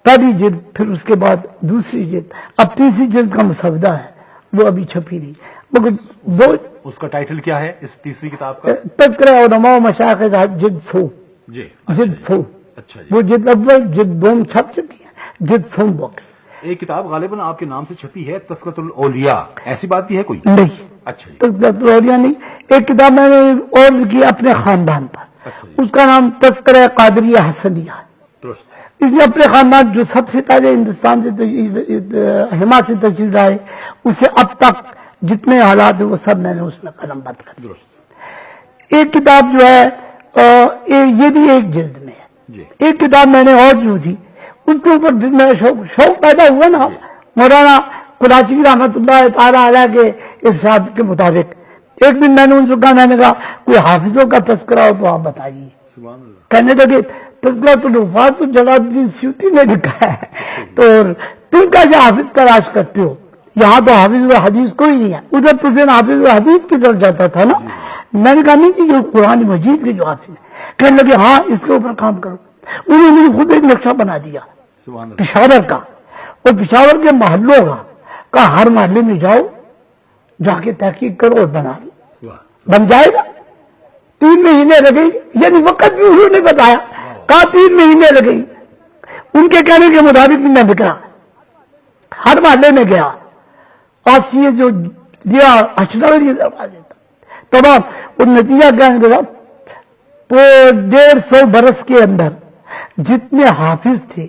پہلی جلد، پھر اس کے بعد دوسری جلد، اب تیسری جلد کا مسودہ ہے وہ ابھی چھپی نہیں، مگر دو اس کا ٹائٹل کیا ہے اس تیسری کتاب کا؟ تذکرہ علماء و مشائخ جلد 100، جی جلد 100، اچھا جی، وہ جلد اول جلد 2 چھپ چکی ہے، جلد 100 باقی ایک کتاب غالباً آپ کے نام سے چھپی ہے، تذکرۃ الاولیاء، ایسی بات بھی ہے کوئی؟ نہیں، اچھا جی، تذکرۃ الاولیاء نہیں، ایک کتاب میں نے اور لکھی اپنے خاندان پر، اچھا جی، اس کا نام تذکرہ قادریہ حسنیہ ہے۔ درست، اس نے اپنے خاندان جو سب سے پہلے ہندوستان سے ہما سے تشریف لائے اسے اب تک جتنے حالات ہیں وہ سب میں نے اس میں قلم بند کر دیا۔ درست، ایک کتاب جو ہے یہ بھی ایک جلد میں ہے، جی، ایک کتاب میں نے اور جو تھی اس کے اوپر بھی میرا شوق پیدا ہوا نا، مولانا کلاچوی رحمۃ اللہ تعالیٰ علیہ کے ارشاد کے مطابق ایک دن میں نے ان سے کہا، میں نے کہا کوئی حافظوں کا تذکرہ ہو تو آپ بتائیے، سبحان اللہ، کہنے لگے تذکرۃ الحفاظ تو جلال الدین سیوطی نے لکھا ہے، تو تم کیسے حافظ تلاش کرتے ہو، یہاں تو حافظ الحدیث کوئی نہیں ہے، ادھر تو دن حافظ الحدیث کی طرف جاتا تھا نا۔ میں نے کہا نہیں جی جو قرآن مجید کے جو حافظ ہیں، کہنے لگے ہاں اس کے اوپر کام کرو، انہوں نے خود ایک نقشہ بنا دیا سبحان اللہ، پشاور کا، اور پشاور کے محلوں کا ہر محلے میں جاؤ، جا کے تحقیق کرو اور بنا لو، واہ، بن جائے گا۔ 3 مہینے لگے، یعنی وقت بھی انہوں نے بتایا، کہا 3 مہینے لگے، ان کے کہنے کے مطابق میں نکلا، ہر محلے میں گیا، آج یہ جو دیا اشرف دروازے تمام، اور نتیجہ کیا نکلا، 150 برس کے اندر جتنے حافظ تھے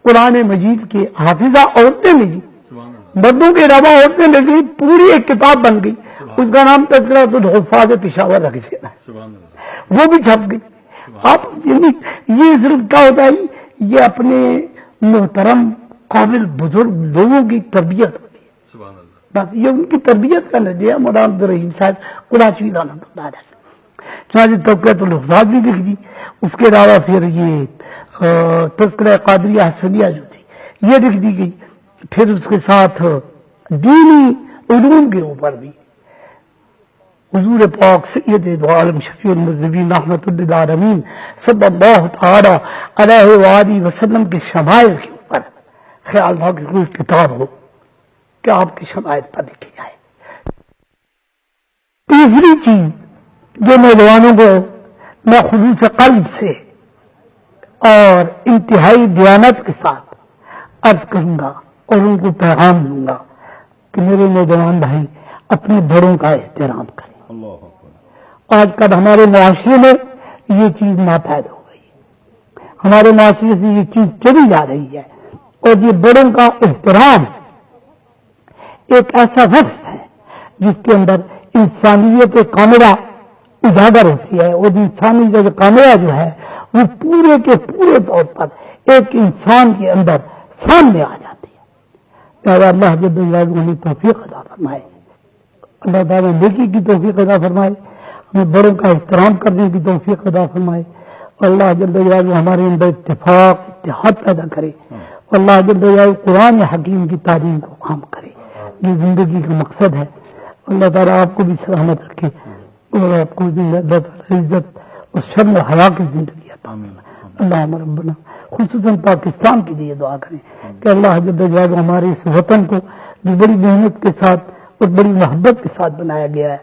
قرآن مجید کے، حافظہ عورتیں ملی، سبحان اللہ، مردوں کے علاوہ عورتیں مل گئی، پوری ایک کتاب بن گئی، اس کا نام تذکرۃ الحفاظ پشاور رکھ دیا، سبحان اللہ، وہ بھی چھپ گئی۔ آپ یہ صرف کیا ہوتا ہے، یہ اپنے محترم قابل بزرگ لوگوں کی تربیت ہوتی ہے، سبحان اللہ، بس یہ ان کی تربیت کا نتیجہ۔ مولانا عبد الرحیم صاحب کلاچوی رحمۃ اللہ علیہ، چنانچہ تذکرۃ الحفاظ بھی لکھ دی، اس کے علاوہ پھر یہ تذکرہ قادریہ حسنیہ جو تھی یہ لکھ دی گئی، پھر اس کے ساتھ دینی علوم کے اوپر بھی حضور پاک سید دو عالم شفیع المذنبین رحمت للعالمین صلی اللہ تعالی علیہ وآلہ وسلم کے شمائل کے اوپر خیال تھا کہ کوئی کتاب ہو کہ آپ کی شمائل پر لکھی جائے۔ تیسری چیز جو نوجوانوں کو میں خلوص قلب سے اور انتہائی دیانت کے ساتھ عرض کروں گا اور ان کو پیغام دوں گا کہ میرے نوجوان بھائی اپنے بڑوں کا احترام کریں۔ آج کل ہمارے معاشرے میں یہ چیز ناپید ہو گئی، ہمارے معاشرے سے یہ چیز چلی جا رہی ہے، اور یہ بڑوں کا احترام ایک ایسا وصف ہے جس کے اندر انسانیت کاملہ اجاگر ہوتی ہے، اور انسانیت کاملہ جو ہے وہ پورے کے پورے طور پر ایک انسان کے اندر سامنے آ جاتی ہے۔ لہٰذا اللہ جل جلالہ نے توفیق عطا فرمائے، اللہ تعالیٰ نیکی کی توفیق عطا فرمائے، ہمیں بڑوں کا احترام کرنے کی توفیق عطا فرمائے، اور اللہ جل جلالہ ہمارے اندر اتفاق اتحاد پیدا کرے، اور اللہ جل جلالہ قرآن حکیم کی تعلیم کو عام کرے، یہ زندگی کا مقصد ہے۔ اللہ تعالیٰ آپ کو بھی سلامت رکھے، اور آپ کو اللہ تعالیٰ عزت اور شرم و حیا کی زندگی عطا فرمائے۔ اللہم ربنا، خصوصاً پاکستان کے لیے دعا کریں کہ اللہ جل جلالہ ہمارے اس وطن کو جو بڑی محنت کے ساتھ اور بڑی محبت کے ساتھ بنایا گیا ہے،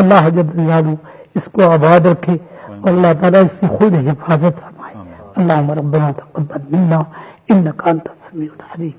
اللہ جل جلالہ اس کو آباد رکھے، اور اللہ تعالیٰ اس کی خود حفاظت فرمائے۔ اللہم ربنا تقبل منا انک انت السمیع العلیم۔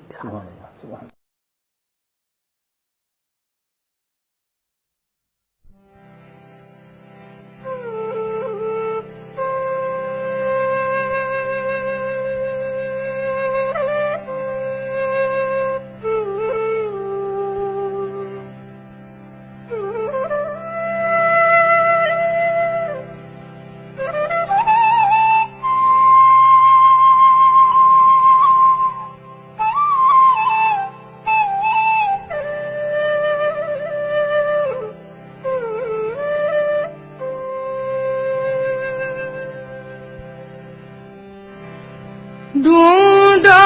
ڈھونڈا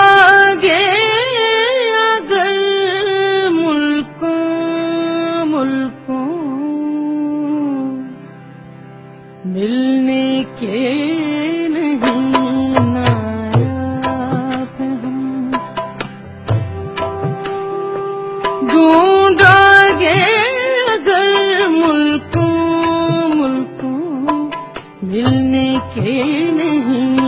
گے اگر ملکوں ملنے کے نہیں نایاب ہم، ڈھونڈا گے اگر ملکوں ملنے کے نہیں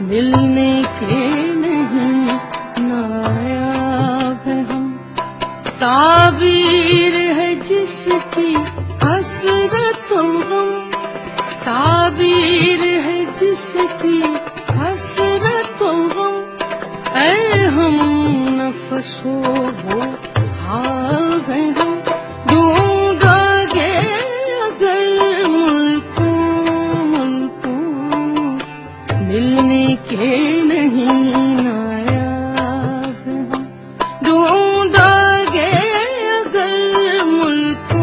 ملنے کے نہیں نایاب ہم، تعبیر ہے جس کی حسرت الغم، تعبیر ہے جس کی حسرت الغم، اے ہم نفس ہو وہ خواب ہیں ہم، ڈھونڈا گے اگر ملکوں ملنے کے نہیں نایاب ہم، ڈھونڈا گے اگر ملکوں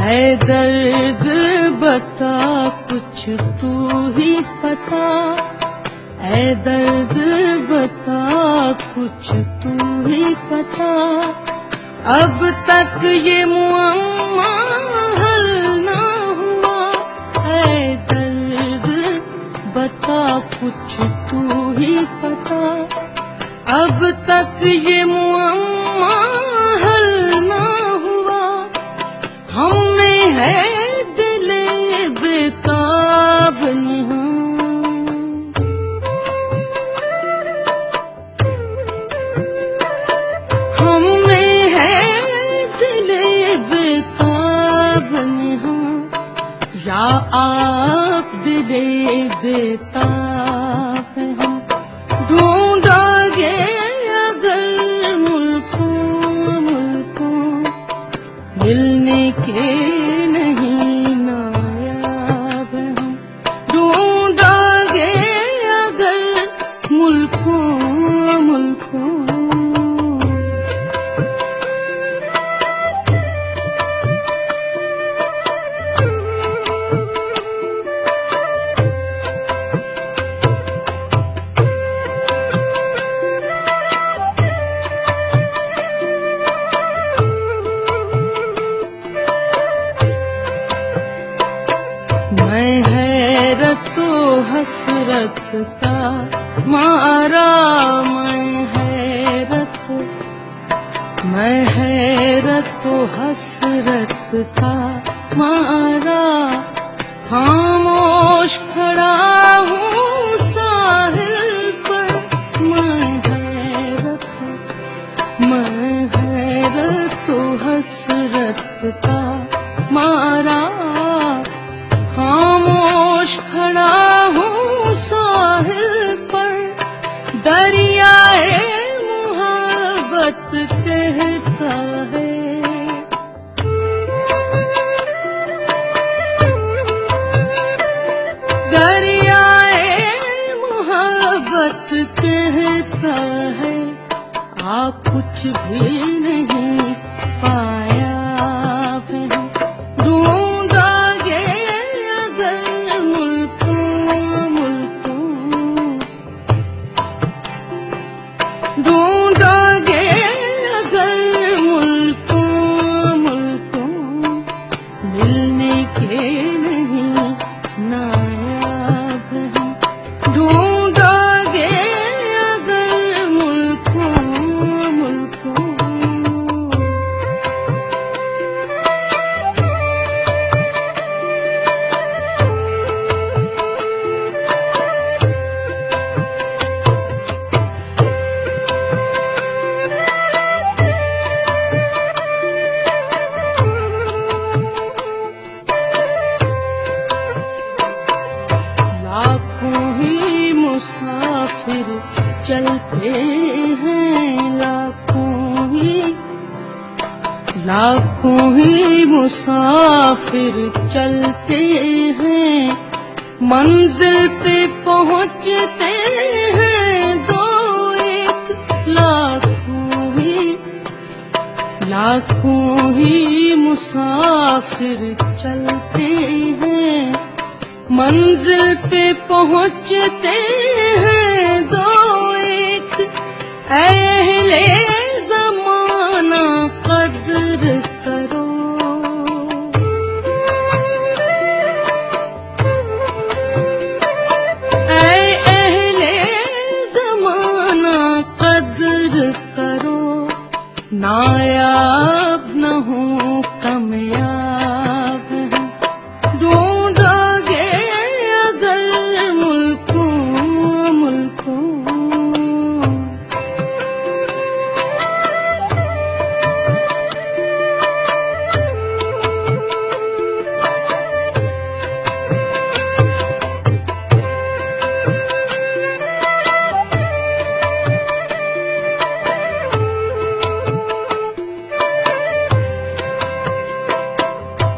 اے درد بتا کچھ تو ہی پتا، اے درد بتا کچھ تو ہی پتا، اب تک یہ معمہ حل نہ ہوا، اے درد بتا کچھ تو ہی پتا، اب تک یہ معمہ حل نہ ہوا، ہم میں ہے دل بےتاب نہاں، ہم میں ہے دل بےتاب نہاں، آپ دلے بیتاب ہیں ہم ڈھونڈا گے اگر ملکوں ملنے کے نہیں نایاب ہیں ہم ڈھونڈا گے اگر ملکوں میں حیرت و حسرت کا مارا میں حیرت و حسرت کا مارا خاموش کھڑا ہوں ساحل پر میں حیرت و حسرت کا مارا خاموش کھڑا ہوں ساحل پر دریائے محبت کہتا ہے دریائے محبت کہتا ہے کچھ بھی نہیں پایا ڈھونڈا گے اگر ڈھونڈا گے اگر ملکوں ملنے کے نہیں نایاب ہیں ڈھونڈا گے اگر ملکوں لاکھوں ہی مسافر چلتے ہیں لاکھوں ہی مسافر چلتے ہیں منزل پہ پہنچتے ہیں دو ایک لاکھوں ہی مسافر چلتے ہیں منزل پہ پہنچتے ہیں دو ایک اہل زمانہ قدر کرو اے اہل زمانہ قدر کرو نایاب نہ ہوں کامیاب ڈھونڈا گے اگر ملکوں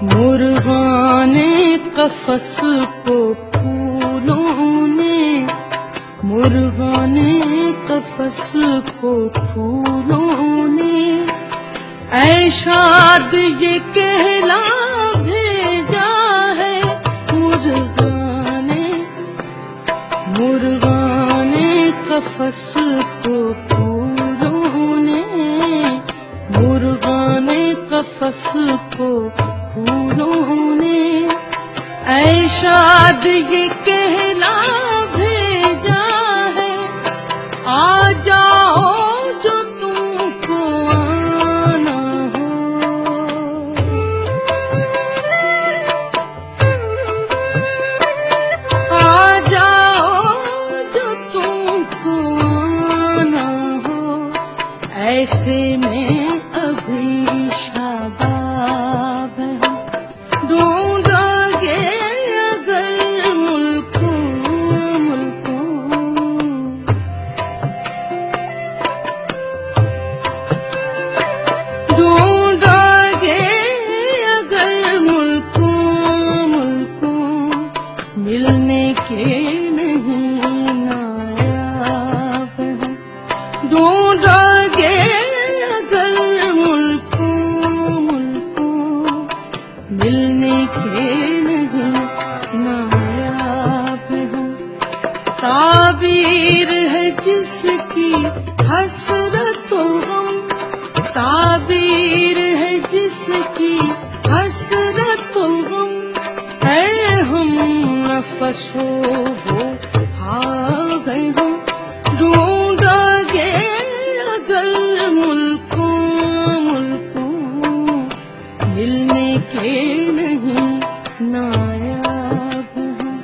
مرغان قفس کو پھولوں نے مرغان قفس کو پھولوں نے اے شاد یہ کہلا بھیجا ہے مرغان قفس کو پھولوں نے مرغان قفس کو پھولوں نے اے شاد یہ کہلا بھیجا ہے آ جاؤ جو تم کو آنا ہو آ جاؤ جو تم کو آنا ہو ایسے میں ابھی شباب ڈھونڈا گے نہیں نایاب ہیں، ڈھونڈا گے اگر ملکوں ملنے کے نہیں نایاب ہیں، تعبیر ہے جس کی حسرت و غم، تعبیر ہے جس کی حسرت و غم، اے ہم نفس ہو بھاگ ہم، ڈھونڈا گے اگر ملکوں ملنے کے نہیں نایاب ہیں،